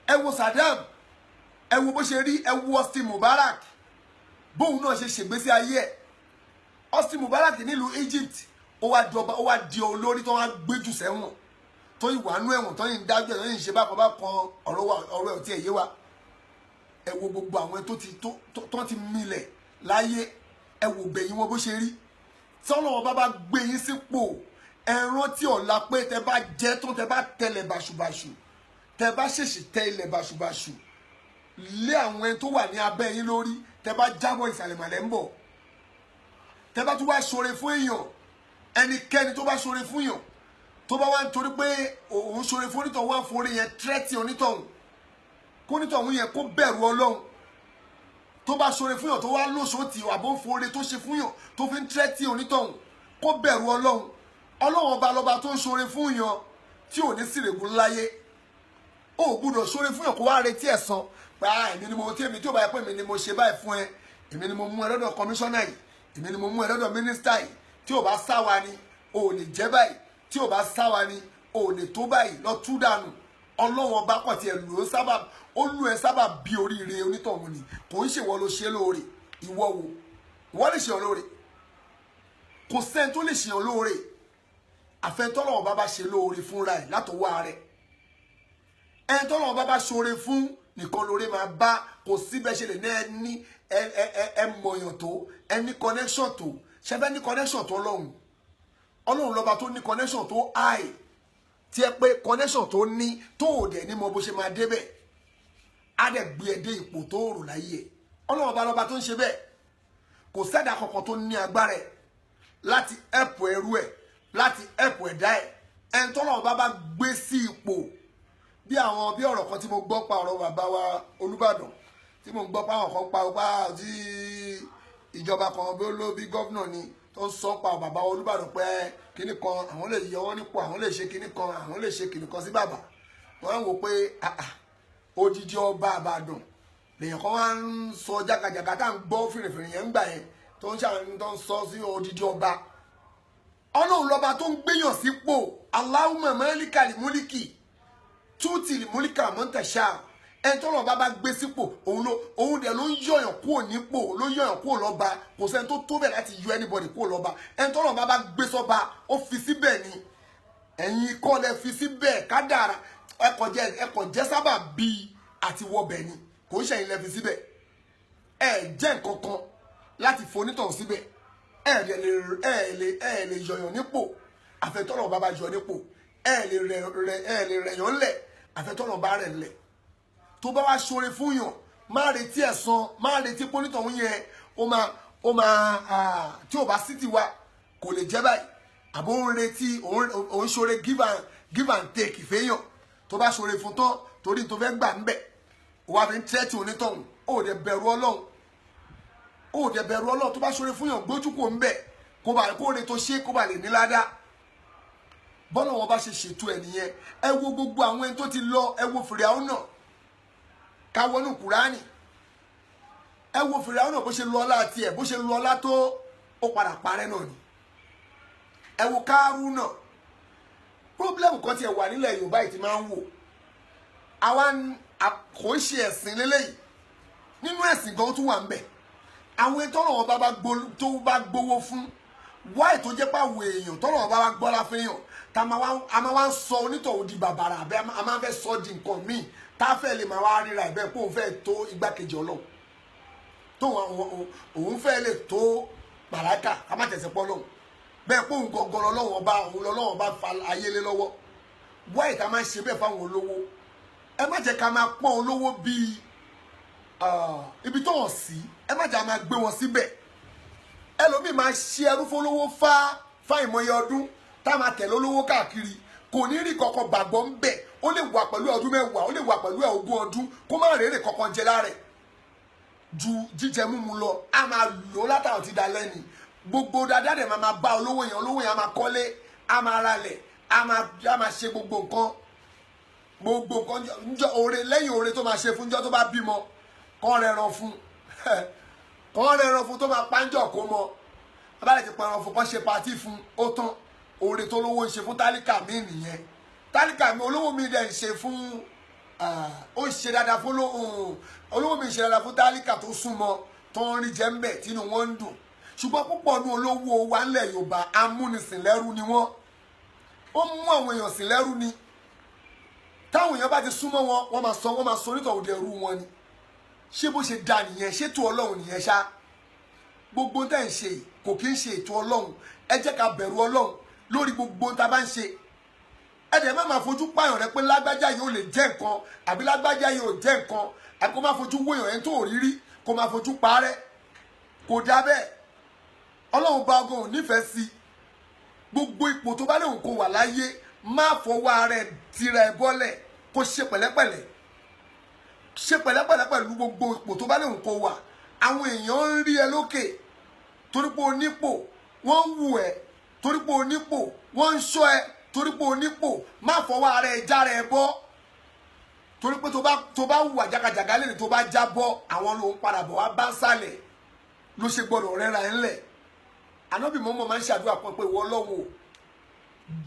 ẹ wo Saddam ẹ wo bó ṣe rí ẹ wo Hosni Mubarak bóun náà ṣe ṣègbésí ayé ẹ Hosni Mubarak nílùú Egypt ó wá di olórí tó wá gbéjù sẹ́wọ̀n tó yìí wà nú ẹ̀wọ̀n tó yìí ń dájọ́ tó yìí ń ṣe bákan ọ̀rọ̀ ẹ̀ tí ẹ̀ yé wa ẹ wo gbogbo àwọn tó ti milẹ̀ láyé ẹ wò gbẹ̀yìn wọn bó ṣe rí tọ́lọ́wọ́ bá gbé yín sípò ẹ rántí ọ̀la pé tẹ bá jẹ́ tó tẹ bá tẹlẹ̀ bàṣubàṣu tẹ bá ṣèṣì tẹ ilẹ̀ bàṣubàṣu lé àwọn ẹni tó wà ní abẹ́ yín lórí tẹ bá jábọ̀ ìsàlẹ̀ màlẹ́ ń bọ̀ tẹ bá tún wá ṣoore fún èèyàn ẹnikẹ́ni tó bá ṣoore fún èèyàn tó bá wá ń torí pé òun ṣoore fún onítọ̀hún wá forí yẹn tírẹ́tì onítọ̀hún kó onítọ̀hún yẹn kó bẹ̀rù Ọlọ́run tó bá ṣoore fún yàn tó wá lóṣòtì àbó foore tó ṣe fún yàn tó fi ń tírẹ́tì onítọ̀hún kó bẹ̀rù Ọlọ́run Ọlọ́run ọba lọ́ba tó ń ṣoore fún yàn tí ò ní sírègùn láyé ó gbúdọ̀ ṣoore fún yàn kó wá retí ẹ̀san pé èmi ni mo tí èmi tí ò bá yẹ pé èmi ni mo ṣe báyìí fún ẹ èmi ni mo mú ẹ lọ́dọ̀ kọmíṣánná yìí èmi ni mo mú ẹ lọ́dọ̀ mínísítà yìí tí ò bá sá wa ni ò lè jẹ́ báyìí tí ò bá sá wa ni ò lè tó báyìí lọ tú dànù Ọlọ́run ọba kọ̀ tiẹ̀ lù ú sábà bí oríire onítọ̀hún ni kò ń ṣèwọ ló ṣe lóore ìwọ wo ìwọ lè ṣèyàn lóore kò sẹ́ni tó lè ṣèyàn lóore àfẹ́ntọ́lọ́wọ́ bá ṣe lóore fúnra ẹ̀ látọwọ́ rẹ̀ ẹni tọ́lọ́wọ́ bá ṣoore fún nìkan lóore máa bá kò síbẹ̀ ṣe lè ní ẹ mọ̀yàn tó ẹ ní connection tó ṣẹfẹ́ ní connection tó Ọlọ́run lọ́ba tó ní connection tó high tí ẹ pé connection tó ní tó ò dẹ̀ ní mọ bó ṣe máa débẹ̀ á dẹ̀ gbé ẹ dé ipò tó rò láyé ẹ Ọlọ́run ọba lọ́ba tó ń ṣe bẹ́ẹ̀ kò sẹ́dá kankan tó ní agbára ẹ̀ láti ẹ̀pọ̀ ẹrú ẹ̀ láti ẹ̀pọ̀ ẹ̀dá ẹ̀ ẹni tọ́lọ́run bá gbé sí ipò bí ọ̀rọ̀ kan tí mo gbọ́ pa ọ̀rọ̀ bàbá wa Olúbàdàn tí mo gbọ́ pa àwọn kan pa ọba tí ìjọba kan bí gọ́vnà ni tó ń sọ pa bàbá wa Olúbàdàn pé kíní kan àwọn lè yọ wọ́n nípò àwọn lè ṣe kíní kan àwọn lè ṣe kíní kan sí bàbá wọ́n ń wò pé odidi ọba Ìbàdàn lèèyàn kan wá ń sọ jákàjàkà tá à ń gbọ́ fìrìfìrì yẹn ń gbà yẹn tó ń sọ sí odidi ọba Ọlọ́run lọ́ba tó ń gbéyàn sípò Allahumma malikal mulki tutil mulka man tasha ẹni tọ́lọ̀ bá gbé sípò òun dẹ̀ ló ń yọ̀yàn kúrò nípò ló ń yọ̀yàn kúrò lọ́ba kò sẹ́ni tó tó bẹ̀ láti yọ anybody kúrò lọ́ba ẹni tọ́lọ̀ bá gbé sọ́ba ó fi síbẹ̀ ni ẹ̀yin kọ́ lẹ fi síbẹ̀ kádàrá ẹkọ̀ jẹ́ sábà bíi àti wọbẹ̀ ni kò ń ṣẹ̀yìn lẹ fi síbẹ̀ ẹ jẹ́ nǹkan kan láti fonítọ̀ síbẹ̀ ẹ lè yọ̀yàn nípò àfẹ́tọ́lọ̀ bá yọ nípò ẹ lè rẹ̀yàn lẹ̀ àfẹ́tọ́lọ̀ bá rẹ̀ lẹ̀ tó bá wá ṣoore fún yàn má retí ẹ̀san má retí pọ́nítọ̀ ń yẹn ó máa tí ò bá sí tiwa kò lè jẹ́ báyìí àbó ń retí òun ṣoore give and take ìfẹ́yàn tó bá ṣoore fún tán torí tó fẹ́ gbà ń bẹ̀ wà fi ń tẹ́tì onítọ̀hún ó dẹ̀ bẹ̀rù Ọlọ́run tó bá ṣoore fún yàn gbójú kò ń bẹ̀ kó re tó ṣe kó bá lè ní ládàá bọ́lá wọn bá ṣe ṣètò ẹ̀ nìyẹn ẹ wo gbogbo àwọn ẹni tó ti lọ ẹ wo Fìràwọ́nà ká wọnú Kùránì ẹ wo Fìràwọ́nà bó ṣe lọ ọlá tiẹ̀ bó ṣe lọ ọlá tó ó padà parẹ́ náà ni ẹ wo Kárúnà pírọ́blẹ́mù kan tiẹ̀ wà nílẹ̀ Yorùbá yìí ti máa ń wò àwa kò ń ṣe ẹ̀sìn lélẹ́yìí nínú ẹ̀sìn gan tún wà ń bẹ̀ àwọn ètò ọ̀rọ̀ tó bá gbowó fún wáì tó jẹ́ pàwọ̀ èèyàn tọ́lọ̀ bá gbọ́lá fẹ́yàn a máa wá ń sọ onítọ̀hún di bàbàrà àbẹ́ a máa fẹ́ sọ di nǹkan míì tá a fẹ́ lè máa wá ríra ẹ̀bẹ́ pé òun fẹ́ tó igbákejì Ọlọ́run tó òun fẹ́ lè tó màláìkà a má tẹ̀sẹ̀ pọ́ lọ́hùn bẹ́ẹ̀ pé òun gangan lọ́lọ́wọ́n bá fa ayé lé lọ́wọ́ wáì ká máa ṣe bẹ́ẹ̀ fáwọn olówó ẹ má jẹ́ ká máa pọ́n olówó bíi ibi tó wọ́n sí ẹ má jẹ́ ká máa gbé wọn síbẹ̀ ẹlòmíì máa ṣe ẹrú fọlọ́wọ́ fá ìmọ̀ye ọdún tá a máa tẹ̀lé olówó káàkiri kò ní rí kankan gbàgbọ́ ń bẹ̀ ó lè wà pẹ̀lú ọdún mẹ́wàá ó lè wà pẹ̀lú ogún ọdún kó má rèrè kankan jẹ lára ẹ̀ ju jíjẹ múmu lọ a máa lò látàwọn ti da lẹ́ni gbogbo dáadáa dẹ̀ máa bá olówó yẹn a máa kọ́lé a máa ralẹ̀ a máa ṣe gbogbo nǹkan njọ oore lẹ́yìn oore tó máa ṣe fún njọ́ tó bá bímọ kọ́ rẹran fún tó máa pánjọ kó mọ abáyé ti pẹran fún kọ́ ṣe patí fún ó tán oore tó lówó ń ṣe fún tálíkà mi nìyẹn tálíkà mi olówó mi dẹ̀ ń ṣe fún ó ń ṣe dáadáa fún olówó mi ń ṣe dáadáa fún tálíkà tó súnmọ́ tó ń rí jẹ́ ń bẹ̀ tínú wọn ń dùn ṣùgbọ́n púpọ̀ ní olówó wa ńlẹ̀ Yorùbá amúnisìn lẹ́rú ni wọ́n ó mú àwọn èèyàn sìn lẹ́rú ni táwọn èèyàn bá ti súnmọ́ wọn wọ́n máa sọ onítọ̀ òde ẹrú wọn ni ṣé bó ṣe da nìyẹn ṣé ètò Ọlọ́run nìyẹn ṣá gbogbo tẹ́ ń ṣe kò kí ń ṣe ètò Ọlọ́run ẹ jẹ́ ká bẹ̀rù Ọlọ́run lórí gbogbo tá a bá ń ṣe ẹ dẹ̀ má máa fojú pààyàn rẹ pé lágbájá yìí ò lè jẹ́ nǹkan àbí lágbájá yìí ò jẹ́ nǹkan àbí kó má fojú wòyàn ẹni tó ò rírí kó má fojú parẹ́ kò dá bẹ́ẹ̀ Ọlọ́run bá ọgọ́ ò nífẹ̀ẹ́ sí gbogbo ipò tó bá léwu kó wà láyé má fọwọ́ ara ẹ̀ tira ẹ̀ bọ́lẹ̀ kó ṣe pẹ̀lẹ́pẹ̀lẹ́ pẹ̀lú gbogbo ipò tó bá léwu kó wà àwọn èèyàn ń rí ẹ lókè torí pé onípò wọ́n ń wù ẹ́ torí pé onípò wọ́n ń ṣọ́ ẹ torí pé onípò má fọwọ́ ara ẹ̀ jára ẹ bọ́ torí pé tó bá wù àjàkàjàgà lẹ́nu tó bá jábọ́ àwọn ló ń padà bọ̀ wá bá ń sálẹ̀ ló ṣe gbọ́dọ̀ rẹ́ra ẹ̀ ńlẹ̀ ànábì mọ́mọ́ máa ń ṣàdúrà pọ̀ pé ìwọ Ọlọ́run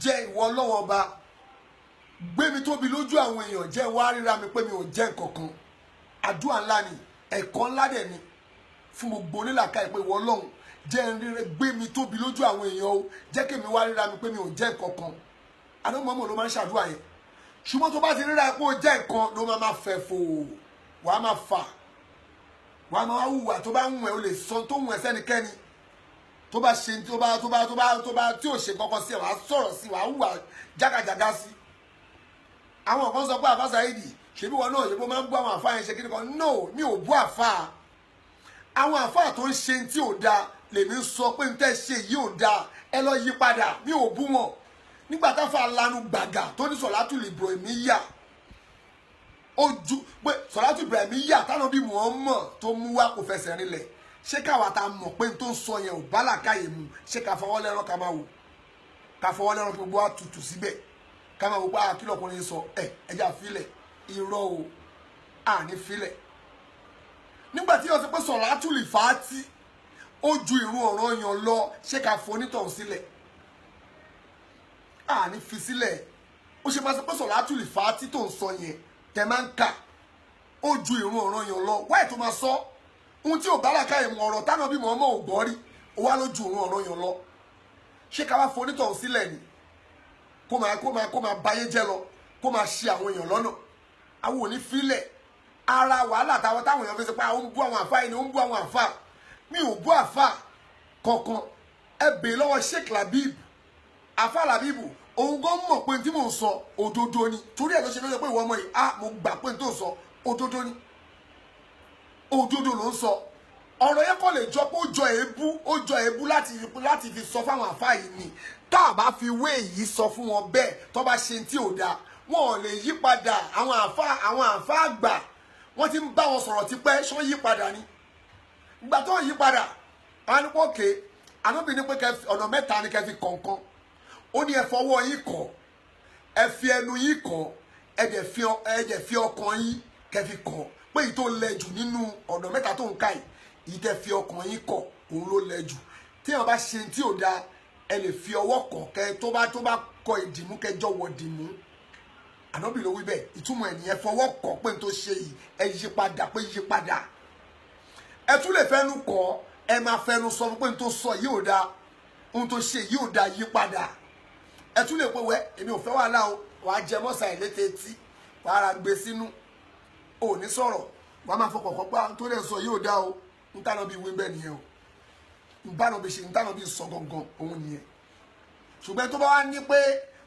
jẹ́ ìwọ Ọlọ́run ọba gbé mi tóbi lójú àwọn èèyàn jẹ́ wá ríra mi pé mi ò jẹ́ nǹkankan àdúrà ńlá ni ẹ̀kọ́ ńlá dẹ̀ ni fún gbogbo onílàkà ìpè ìwọ Ọlọ́run jẹ́ ríre gbé mi tóbi lójú àwọn èèyàn o jẹ́ kí mi wá ríra mi pé mi ò jẹ́ nǹkankan ànábì mọ́mọ́ ló máa ń ṣàdúrà yẹn ṣùgbọ́n tó bá ti ríra pé ó jẹ́ nǹkan ló máa fẹ́ fò wàá máa fà wàá máa hùwà tó bá ń wù ẹ́ o lè sọ tó wù ẹ́ sẹ́nikẹ́ni tó bá ṣe tí ò ṣe kankan sí ẹ wàá sọ̀rọ̀ sí wàá hùwà jágàjàgà sí. àwọn kan sọ pé àfa Saidi ṣebí wọn náà ṣebí wọn máa ń bú àwọn àfa yẹn ṣe kí ni kan no mi ò bú àfa àwọn àfa tó ń ṣe tí ò da lèmi sọ pé n tẹ́ ṣe yìí ò da ẹ lọ yí padà mi ò bú wọn nígbà táfa lanu gbàgà tó ní Sọ̀látùl Ibrahimiyya ojú pé Sọ̀látùl Ibrahimiyya táwọn bí Muhammad tó mú wá kò fẹsẹ̀ rinlẹ̀ ṣé káwa ta mọ̀ pé n tó ń sọ yẹn ò bá làkàyè mu ṣé ká fọwọ́ lẹ́rán ká máa wò ká fọwọ́ lẹ́rán kí gbogbo wa tutù síbẹ̀ ká máa wò pé àkìlọ̀ ọkùnrin sọ ẹja filẹ̀ irọ́ o àní filẹ̀ nígbà tí wọ́n sọ pé Sọ̀látùl Fàátì ó ju ìrun ọ̀ranyàn lọ ṣé ká fọ onítọ̀hún sílẹ̀ àní fi sílẹ̀ ó ṣe máa sọ pé Sọ̀látùl Fàátì tó ń sọ yẹn tẹ máa ń kà ó ju ìrun ọ̀ranyàn lọ wáyé tó máa sọ ohun tí ò bá làkàyè mu ọ̀rọ̀ táwọn bí mọ̀ ọmọ ò gbọ́ rí ó wá ló ju ìrun ọ̀ranyàn lọ ṣé ká wá fọ onítọ̀hún sílẹ̀ ni kó máa báyé jẹ́ lọ kó máa ṣe àwọn èèyàn lọ́nà àwọn ò ní filẹ̀ ara wàhálà táwọn èèyàn fi ṣe pé àwọn ń bú àwọn àfáà yìí ni ó ń bú àwọn àfáà mi ò bú àfáà kankan ẹ bèè lọ́wọ́ Sheikh Labib àfáà Labibu òun gan mọ̀ pé tí mò ń sọ òdodo ni torí ẹ̀ ló ṣe ló sọ pé ìwọ ọmọ yìí mo gbà pé tó ń sọ òdodo ni òdodo ló ń sọ ọ̀rọ̀ yẹn kọ́ lè jọ pé ó jọ èébú láti fi sọ fáwọn àfáà yìí ni tá a bá fi wé èyí sọ fún wọn bẹ́ẹ̀ tó bá ṣe tí ò dáa wọn ò lè yí padà àwọn àfáà àgbà wọ́n ti ń bá wọn sọ̀rọ̀ tipẹ́ ṣọ́ yí padà ni ìgbà tó ń yí padà àwọn nípa òkè ànábì ní pé ọ̀nà mẹ́ta ni kẹ́ fi kọ̀ọ̀kan ó ní ẹ fọwọ́ yín kọ̀ ẹ fi ẹnu yín kọ̀ ẹ dẹ̀ fi ọkàn yín kẹ́ fi kọ̀ pé èyí tó lẹ jù nínú ọ̀nà mẹ́ta tó ń ká yìí èyí tẹ́ fi ọkàn yín kọ̀ òun ló lẹ jù tí wọn bá ṣe tí ò dáa ẹ lè fi ọwọ́ kọ̀ kẹ́ tó bá kọ ìdìmú kẹjọ wọ dìmú ànábì ló wí bẹ́ẹ̀ ìtumọ̀ ẹ̀ nìyẹn fọwọ́ kọ̀ pé n tó ṣe yìí ẹ yí padà pé yí padà ẹ tún lè fẹnu kọ̀ ẹ máa fẹnu sọ pé n tó sọ yìí ò dáa ohun tó ṣe yìí ò dáa yí padà ẹ tún lè pé wẹ èmi ò fẹ́ wàhálà o wàá jẹ mọ́sà ẹ̀ létí etí wàá ra gbé sínú ò ní sọ̀rọ̀ wàá máa fọkàn kọ́ pé tó lè sọ yìí ò dáa o n tànà bí wí bẹ́ẹ̀ nìyẹn o n tànà bí sọ gangan òun nìyẹn ṣùgbọ́n tó bá wá ní pé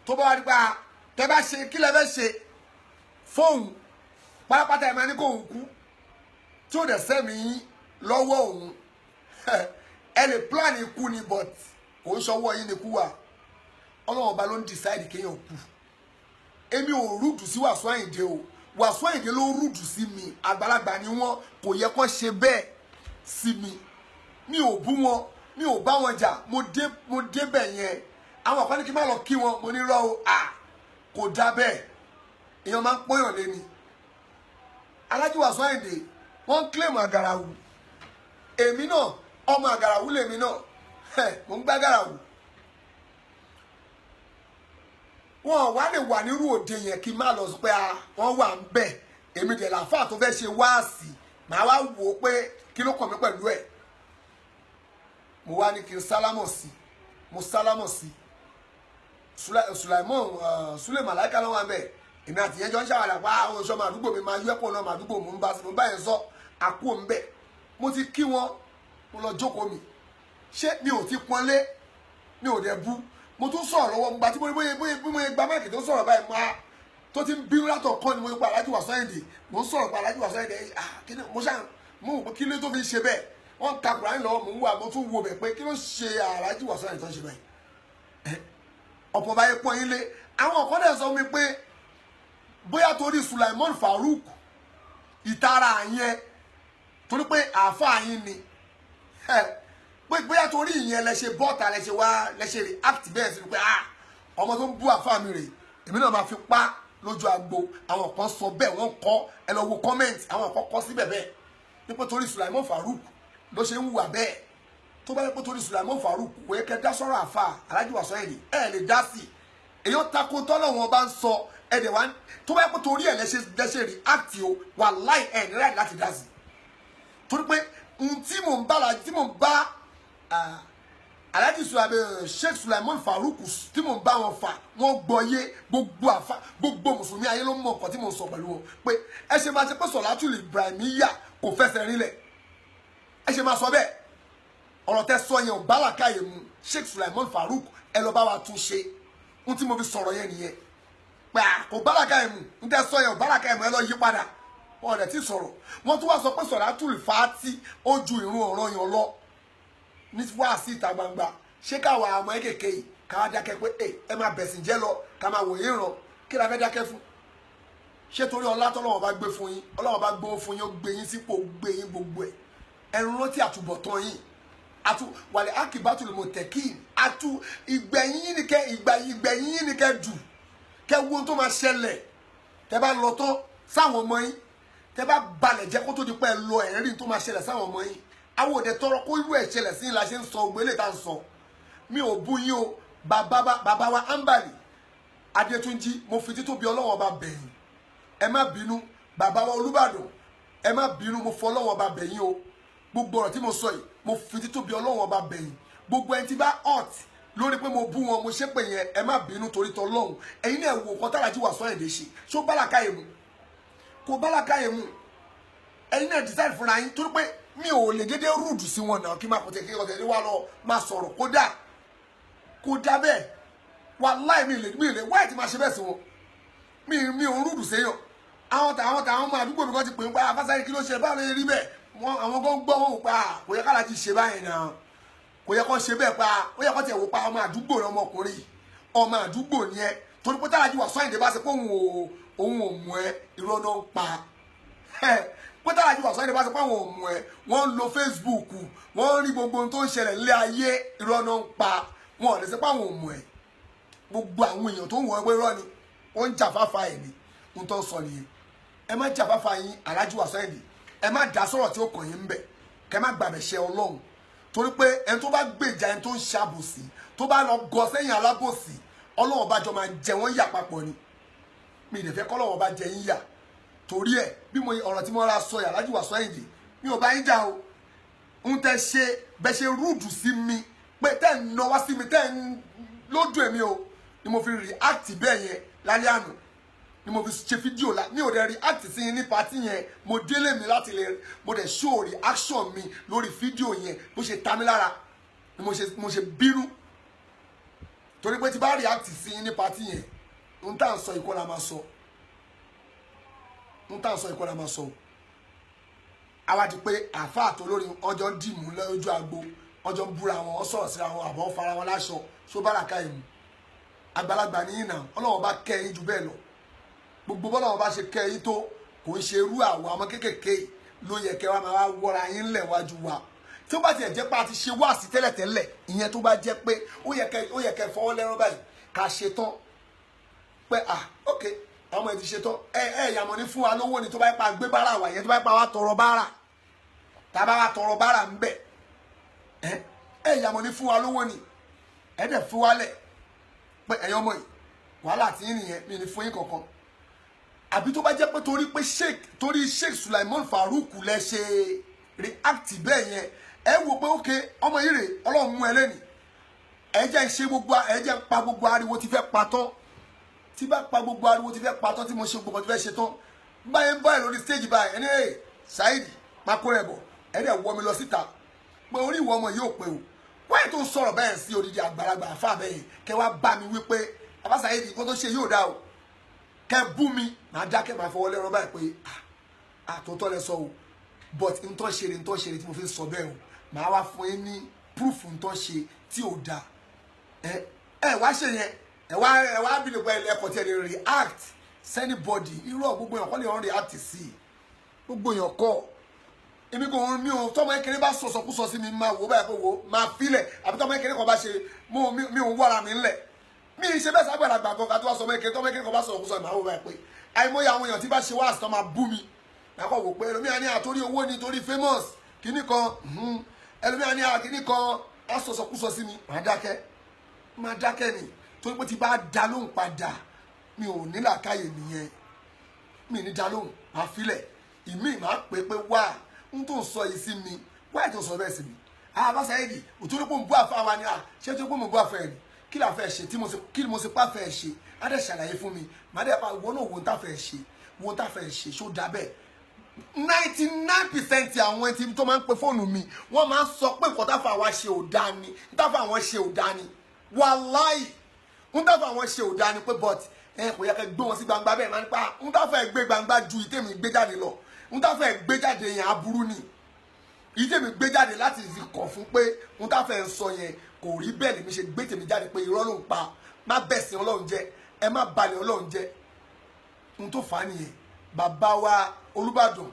tó bá wá nípa tẹ bá ṣe kí lẹ fẹ́ ṣe fóun pátápátá ẹ̀ máa ní kó òun kú tí ó dẹ̀ sẹ́mi yín lọ́wọ́ òun ẹ lè plan ikú ni but kò ń ṣọwọ́ yín ni kú wà ọlọ́run ọba ló ń decide kéèyàn kú èmi ò rúdù sí Wasiu Ayinde o Wasiu Ayinde ló rúdù sí mi àgbàlagbà ni wọn kò yẹ kó ṣe bẹ́ẹ̀ sí mi ò bú wọn mi ò bá wọn jà mo débẹ̀ yẹn àwọn kan ní kí n má lọ kí wọn mo ní rọ o kò dá bẹ́ẹ̀ èèyàn máa ń pọ́yàn lé ni Alhaji Wasiu Ayinde wọ́n ń claim Àgàràwù èmi náà ọmọ Àgàràwù lèmi náà mo ń gbá Àgàràwù wọn wá lè wà nírú òde yẹn kí n má lọ sọ pé wọ́n wà ń bẹ̀ èmi dẹ̀ làáfà tó fẹ́ ṣe wáàsì màá wá wò ó pé kí ló kàn mí pẹ̀lú ẹ̀ mo wá ní kí n sálámọ̀ sí mo sálámọ̀ sí Suleiman Malaika ló wà ń bẹ̀ èmi àti yẹn jọ ń ṣàwàdà pa àwọn oṣù ọmọ àdúgbò mi máa yọ ẹ̀pọ̀ náà ọmọ àdúgbò mo ń bá yẹn sọ àkó ń bẹ̀ mo ti kí wọn mo lọ jókòó mi ṣé mi ò ti pọ́nlé mi ò dẹ̀ bú mo tún sọ̀rọ̀ lọ́wọ́ gba tí mo gba máìkì tó sọ̀rọ̀ báyìí máa tó ti ń bínú látọ̀ kọ́ ni mo pa Alhaji Wasiu Ayinde mo ń sọ̀rọ̀ pa Alhaji Wasiu Ayinde mo ṣáà mo wò pé kí ló tó fi ń ṣe bẹ́ẹ̀ wọ́n ń ka Kùránì lọ́wọ́ mo ń wà mo tún wo bẹ̀ pé kí ló ṣe Alhaji Wasiu Ayinde tó ń ṣe báyìí ọ̀pọ̀ báyìí pọ́n yín lé àwọn ọ̀kan dẹ̀ sọ mi pé bóyá torí Sulaiman Farouk ìtara yẹn torí pé àáfàá yín ni bóyá torí ìyẹn lẹ ṣe bọ́ọ̀tà lẹ ṣe wá lẹ ṣe react bẹ́ẹ̀ sí pé ọmọ tó ń bú àfáà mi rè èmi náà máa fi pa lójú agbo àwọn kan sọ bẹ́ẹ̀ wọ́n kọ́ ẹ lọ wo comment àwọn kan kọ́ síbẹ̀ bẹ́ẹ̀ nípa torí Sulaiman Farouk ló ṣe ń hùwà bẹ́ẹ̀ tó bá yẹ pé torí Sulaiman Farouk kò yẹ kẹ́ dá sọ̀rọ̀ àfáà Alhaji Wasiu Ayinde ẹ lè dá sí èyàn tako tọ́lọ́wọ́n bá ń sọ ẹ̀dẹ̀ wá tó bá yẹ pé torí ẹ̀ lẹ́ṣẹ̀ react o wallahi ẹ̀ ní láì láti dá sí torí pé ohun tí mò ń bá Alhaji Sheikh Sulaiman Farouk tí mò ń bá wọn fà wọ́n gbọ́yé gbogbo mùsùlùmí ayé ló mọ̀ nǹkan tí mò ń sọ pẹ̀lú wọn pé ẹ ṣe máa ṣe pé Sọ̀látùl Ibrahimiyya kò fẹsẹ̀ rinlẹ̀ ẹ ṣe máa sọ bẹ́ẹ̀ ọ̀rọ̀ tẹ́ sọ yẹn ò bá làkàyè mu Sheikh Sulaiman Farouk ẹ lọ bá wa tún ṣe ohun tí mo fi sọ̀rọ̀ yẹn nìyẹn pé kò bá làkàyè mu ń tẹ́ sọ yẹn ò bá làkàyè mu ẹ lọ yí padà wọn ọ̀dẹ̀ tí sọ̀rọ̀ wọ́n tún wá sọ pé Salatul Fati ó ju ìrun ọ̀ranyàn lọ ní wáàsí ìta gbangba ṣé káwa àmọ́ kéèké yìí káwa dákẹ́ pé ẹ máa bẹ̀sìn jẹ́ lọ ká máa wòye ràn kí la fẹ́ dákẹ́ fún ṣé torí ọlá tọ́lọ́wọ́n bá gbé fún yín Ọlọ́run bá gbóhùn fún yín ó gbé yín sípò gbé yín gbogbo ẹ̀ ẹ̀rùn rántí àtúbọ̀tán yín wàlẹ̀ akíbátù lè mọ̀ tẹ̀kí ìgbẹ̀yìn yín ni kẹ́ dù kẹ́ wo tó máa ṣẹlẹ̀ tẹ́ bá lọ tán sáwọn ọmọ yín tẹ́ bá balẹ̀ jẹ́ kó tó di pé ẹ lọ ẹ̀rí tó máa ṣẹlẹ̀ sáwọn ọmọ yín àwọn òde tọrọ kó irú ẹ̀ ṣẹlẹ̀ sí la ṣe ń sọ ògbélé tá ń sọ mi ò bú yín o bàbá wa Ambali Adétúnjí mo fi títóbi Ọlọ́run ọba bẹ̀yìn ẹ má bínú bàbá wa Olúbàdàn ẹ má bínú mo fọ Ọlọ́run ọba bẹ̀yìn o gbogbo ọ̀rọ̀ tí mo sọ yìí mo fi títóbi Ọlọ́run ọba bẹ̀yìn gbogbo ẹni tí bá hot lórí pé mo bú wọn mo ṣépè yẹn ẹ má bínú torí tọlọ́run ẹ̀yin náà wò nǹkan tára jí Wasiu Ayinde ṣe ṣó bálàkàyè mu kò bálàkàyè mu ẹ̀yin náà decide fúnra yín torí pé mi ò lè dédé rúdù sí wọn náà kí máa kọ̀tẹ̀ kí ọ̀tẹ̀ ní wá lọ máa sọ̀rọ̀ kódà bẹ́ẹ̀ wallahi mi lè wáyé tí máa ṣe bẹ́ẹ̀ sí wọn mi ò rúdù séyàn àwọn ọmọ àdúgbò mi kan ti pè ń pa Afásáyé kí ló ṣe báwo lè rí bẹ́ẹ̀ àwọn kan gbọ́ wọn pa kò yẹ kára ti ṣe báyìí náà kò yẹ kó ṣe bẹ́ẹ̀ pa ó yẹ kó tiẹ̀ wò pa ọmọ àdúgbò rẹ ọmọkùnrin ọmọ àdúgbò ni ẹ torí pé tára jí Wasiu Ayinde bá ṣe pé òun ò mú ẹ irọ́ náà ń pa pé tára jí Wasiu Ayinde bá ṣe pé àwọn ò mú ẹ wọ́n ń lo Facebook wọ́n ń rí gbogbo ohun tó ń ṣẹlẹ̀ nílé ayé irọ́ náà ń pa wọn ò lè ṣe pé àwọn ò mú ẹ gbogbo àwọn èèyàn tó ń wọ ẹgbẹ́ irọ́ ni wọ́n ń jàfáfá ẹ̀ ni ohun tó ń sọ nìyẹn ẹ má jàfáfá yín Alhaji Wasiu Ayinde ẹ má dá sọ̀rọ̀ tí ó kàn yín ń bẹ̀ kẹ má gbàgbẹ́ ṣe Ọlọ́run torí pé ẹni tó bá gbèjà ẹni tó ń ṣàbòsí tó bá lọ gọ sẹ́yìn alábòsí Ọlọ́run bá jọ máa jẹ wọ́n yà papọ̀ ni mi ì lè fẹ́ kọ́lọ́run bá jẹ yín yà torí ẹ̀ bí mo ọ̀rọ̀ tí mo ra sọ yà Alhaji Wasiu Ayinde mi ò bá yín jà o ń tẹ ṣe bẹ́ ṣe rúdù sí mi pé tẹ́ ń nọwọ́ sí mi tẹ́ ń lójú èmi o ni mo fi react bẹ́ẹ̀ yẹn lálẹ́ àná ni mo fi ṣe fídíò la mi ò dẹ̀ react sí yín ní pàtí yẹn mo délé mi láti lè mo dẹ̀ show reaction mi lórí fídíò yẹn bó ṣe ta mí lára ni mo ṣe bínú torí pé tí bá react sí yín ní pàtí yẹn n tá à ń sọ ìkọ́ la máa sọ n tá à ń sọ ìkọ́ la máa sọ àwa di pé àáfàá tó lórí ọjọ́ ń dìmú lójú agbo ọjọ́ ń búra wọn sọ̀rọ̀ síra wọn àbọ̀ ń fara wọn láṣọ ṣó báràkà ìmú àgbàlagbà ní ìnà Ọlọ́run bá kẹ́ yín jù bẹ́ẹ̀ lọ gbogbo bọ́lọ́run bá ṣe kẹ́ yín tó kò ń ṣe irú àwọn ọmọ kéékèèké ló yẹ kẹ́ wá máa wá wọra yín lẹ̀ wájú wa tí ó bá tiẹ̀ jẹ́ pé a ti ṣe wáàsí tẹ́lẹ̀tẹ́lẹ̀ ìyẹn tó bá jẹ́ pé ó yẹ kẹ́ fọwọ́ lẹ́rán báyìí ká ṣe tán pé ok àwọn ẹ̀ ti ṣe tán ìyàmọ̀ ní fún wa lówó ni tó bá pa gbé bára wà yẹn tó bá pa wá tọrọ bára tàbá wá tọrọ bára ń bẹ̀ ìyàmọ̀ ní fún wa lówó ni dẹ̀ fún wa lẹ̀ pé ẹ̀yọ́ mọ̀ yìí wàhálà tí yín nìyẹn mi ní fún yín kankan àbí tó bá jẹ́ pé torí Sheikh Sulaiman Farouk lẹ ṣe react bẹ́ẹ̀ yẹn ẹ wò pé ok ọmọ yìí rè Ọlọ́run mú ẹ lẹ́nìí ẹ jẹ́ ń ṣe gbogbo ẹ jẹ́ ń pa gbogbo ariwo tí fẹ́ pa tán tí bá pa gbogbo ariwo tí fẹ́ pa tán tí mo ṣe gbogbo tí fẹ́ ṣe tán báyẹn báyìí lórí stage báyìí ẹni Saheed máa kó rẹ̀ bọ̀ ẹ dẹ̀ wọ́ mi lọ síta pé orí ìwọ ọmọ yìí ò pé o wáyé tó ń sọ̀rọ̀ bẹ́ẹ̀ sí odidi àgbàlagbà àfáà bẹ́ẹ̀ kẹ wá bá mi wípé Baba Saheed kó tó ṣe yóò dá o kẹ bú mi máa dákẹ́ máa fọwọ́ lẹ́rọ báyìí pé àtòótọ́ lẹ sọ o but ntọ́ ṣe tí mo fi sọ bẹ́ẹ̀ o máa wá fún yín ní proof ntọ́ ṣe tí ò da wá ṣe yẹn ẹ wá bí nípa ẹlẹ́kọ̀ọ́ tí ẹ lè react anybody irú gbogbo èèyàn kọ́ lè rán react sí gbogbo èèyàn kọ́ èmi kò mi ò tọ́mọ kékeré bá sọ̀sọ̀kúsọ sí mi máa wò báyìí pé wò máa filẹ̀ àbí tọ́mọ kékeré kan bá ṣe mi ò wọ́ra mi ńlẹ̀ mi ṣe bẹ́ẹ̀ sábàlagbà gan ká tó wá sọ kékeré tọ́mọ kékeré kan bá sọ̀sọ̀kúsọ máa wò báyìí pé àìmọye àwọn èèyàn tí bá ṣe wá àsìtọ́ máa bú mi lákọ̀ wò pé ẹlòmíà ní àtórí owó ni torí famous kíní kan ẹlòmíà ní àkíní kan á sọ̀sọ̀kúsọ sí mi máa dákẹ́ ni torí pé tí bá dá lóhùn padà mi ò ní làákàyè nìyẹn mi ní dá lóhùn máa filẹ̀ ìmí máa pè pé wá n tó sọ yìí sí mi wáyé tó sọ bẹ́ẹ̀ sí mi Baba Saheed òtúrú pé mo bú àfa wa ni ṣé tó pé mo bú àfa ẹ̀ ni kí la fẹ́ ṣe kí ni mo ṣe pa fẹ́ ṣe á dẹ̀ ṣàlàyé fún mi màá dẹ̀ pa ìwọ náà wo ń tà fẹ́ ṣe ṣó dá bẹ́ẹ̀ 99% àwọn tí tó máa ń pe fóònù mi wọ́n máa ń sọ pé nǹkan táfà wa ṣe ò dáa ni táfà àwọn ṣe ò dáa ni wàláì ń táfà àwọn ṣe ò dáa ni pé but kò yẹ kẹ́ gbé wọn sí gbangba bẹ́ẹ̀ máa ń pa ń táfà gbé gbangba ju ìtẹ̀mí gbé jáde lọ ń táfà gbé jáde yẹn aburú ni ìtẹ̀mí gbé jáde láti fi kọ̀ fún pé ń táfà ń sọ yẹn kò rí bẹ́ẹ̀ lèmi ṣe gbé tèmi jáde pé irọ́ ló ń pa má bẹ̀sìn Ọlọ́run jẹ́ ẹ má balẹ̀ Ọlọ́run jẹ́ ń tó fà á nìyẹn bàbá wa Olúbàdàn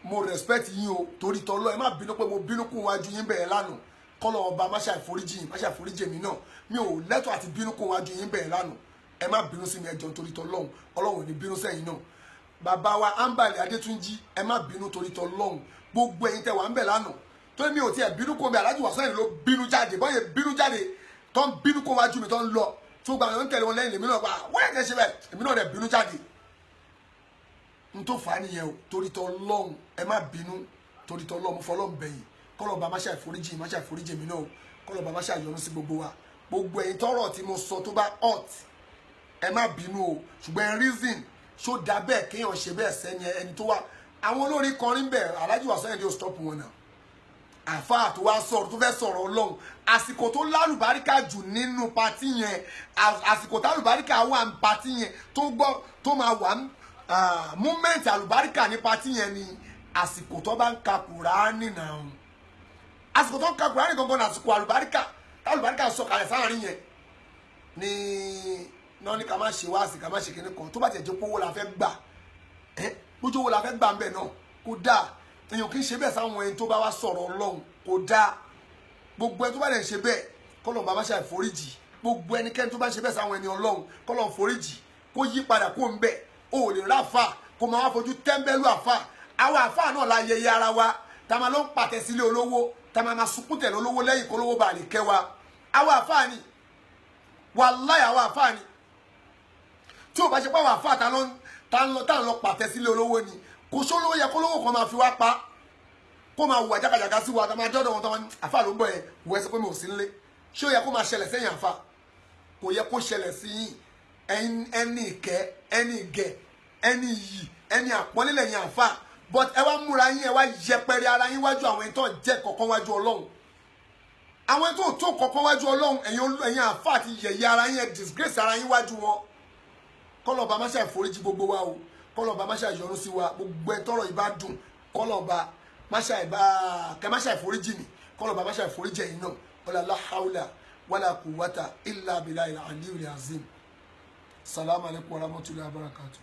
mo respect yín o torí tọlọ ẹ má bínú pé mo bínú kún wájú yín bẹ̀rẹ̀ lánàá kọ́lọ̀ ọba má ṣàforíjì mi náà mi ò lẹ́tọ̀ àti bínú kún wájú yín bẹ̀rẹ̀ lánàá ẹ má bínú sí mi ẹjọ́ torí tọlọ́hun Ọlọ́run ò ní bínú sẹ́yìn náà bàbá wa Ambali Adétúnjí ẹ má bínú torí tọlọ́hun gbogbo ẹ̀yin tẹ́ wà ń bẹ̀ lánàá tó mi ò tiẹ̀ bínú kún mi Alhaji Wasiu Ayinde ló bínú jáde bọ́yẹ bínú jáde tó ń bínú kún wájú mi tó ń lọ tó gba àwọn ń tẹ̀lé wọn lẹ́yìn lèmi náà pa wọ́n ẹ̀ ṣe bẹ́ẹ̀ èmi náà dẹ̀ bínú jáde n tó fà á nìyẹn o torí tọlọ́hun ẹ má bínú torí tọlọ́hun fọlọ́hun bẹ̀yìn kọ́lọ́ba má ṣàforíjì mi náà kọ́lọ́ba má ṣàyọnu sí gbogbo wa gbogbo ẹ̀yin tọ́rọ̀ tí mo sọ tó bá hot ẹ má bínú o ṣùgbọ́n reason ṣó da bẹ́ẹ̀ kéèyàn ṣe bẹ́ẹ̀ sẹ́ni ẹni tó wà àwọn olórin kọrin bẹ́ẹ̀ Alhaji Wasiu Ayinde yóò stop wọn náà àfáà tó wá sọ̀rọ̀ tó fẹ́ sọ̀rọ̀ Ọlọ́run àsìkò tó lálùbáríkà jù nínú patí yẹn àsìkò tó lálùbáríkà wà ní patí yẹn tó gbọ́ tó máa wà ní múmẹ́ǹtì àlùbáríkà ní patí yẹn ni àsìkò tó bá ń ka Kùránì náà àsìkò tó ń ka Kùránì gangan ní àsìkò àlùbáríkà sọ̀kalẹ̀ sáàrin yẹn ni náà ní ká má ṣe wáàsì ká má ṣe kíní kan tó bá tẹ̀ jẹ́ pé owó la fẹ́ gbà lójú owó la fẹ́ gbà ń bẹ̀ náà kó dáa èèyàn kì í ṣe bẹ́ẹ̀ sáwọn ẹni tó bá wá sọ̀rọ̀ Ọlọ́run kò dáa gbogbo ẹni tó bá lè ṣe bẹ́ẹ̀ kọ́lọ̀ bá má ṣe àforíjì gbogbo ẹnikẹ́ni tó bá ṣe bẹ́ẹ̀ sáwọn ẹni Ọlọ́run kọ́lọ̀ foríjì kó yí padà kó ń bẹ̀ o lè ra àfà kó máa wá fojú tẹ́ńbẹ́lú àfà àwọn àfà náà la yẹyẹ ara wa tá máa ló ń pàtẹ sílé olówó tá máa sunkún tẹ̀lé olówó lẹ́yìn kó lówó bá lè kẹ́ wa àwọn àfà ni wàláhì àwọn àfà ni tí o bá ṣe pé àwọn àfà tá ń lọ pàtẹ sílé olówó ni kò sólówó yẹ kó lówó kan máa fi wá pa kó máa wùwà jákàjàká sí wa tá máa dọ́dọ̀ wọn tó wọn àfà ló ń bọ̀ yẹn wọ ẹsẹ̀ pé mi ò sí nílé ṣé ó yẹ kó máa ṣẹlẹ̀ sẹ́yìn àfà kò yẹ kó ṣẹlẹ̀ sí yín ẹni ìkẹ́ ẹni ìgẹ̀ ẹni iyì ẹni àpọ́nlé yẹn àfà but ẹ wá múra yín ẹ wá yẹpẹrẹ ara yín wájú àwọn ẹni tó jẹ́ kọ̀ọ̀kan wájú Ọlọ́run àwọn ẹni tó kọ̀ọ̀kan wájú Ọlọ́run ẹ̀yin àfà àti yẹ̀yẹ́ ara yín ẹ disgrace ara yín wájú wọn kọ́lọ̀ba má ṣe àforíjì gbogbo wa o kọ́lọ̀ba má ṣe àyọrún sí wa gbogbo ẹ tọ́rọ̀ ìbá dùn kọ́lọ̀ba má ṣe àforíjì mi kọ́lọ̀ba má ṣe àforíjì ẹ̀yin náà wala hawla wala quwwata illa billahi al-aliyyil azim. Salamu alaikum wa rahmatullahi wa barakatuh.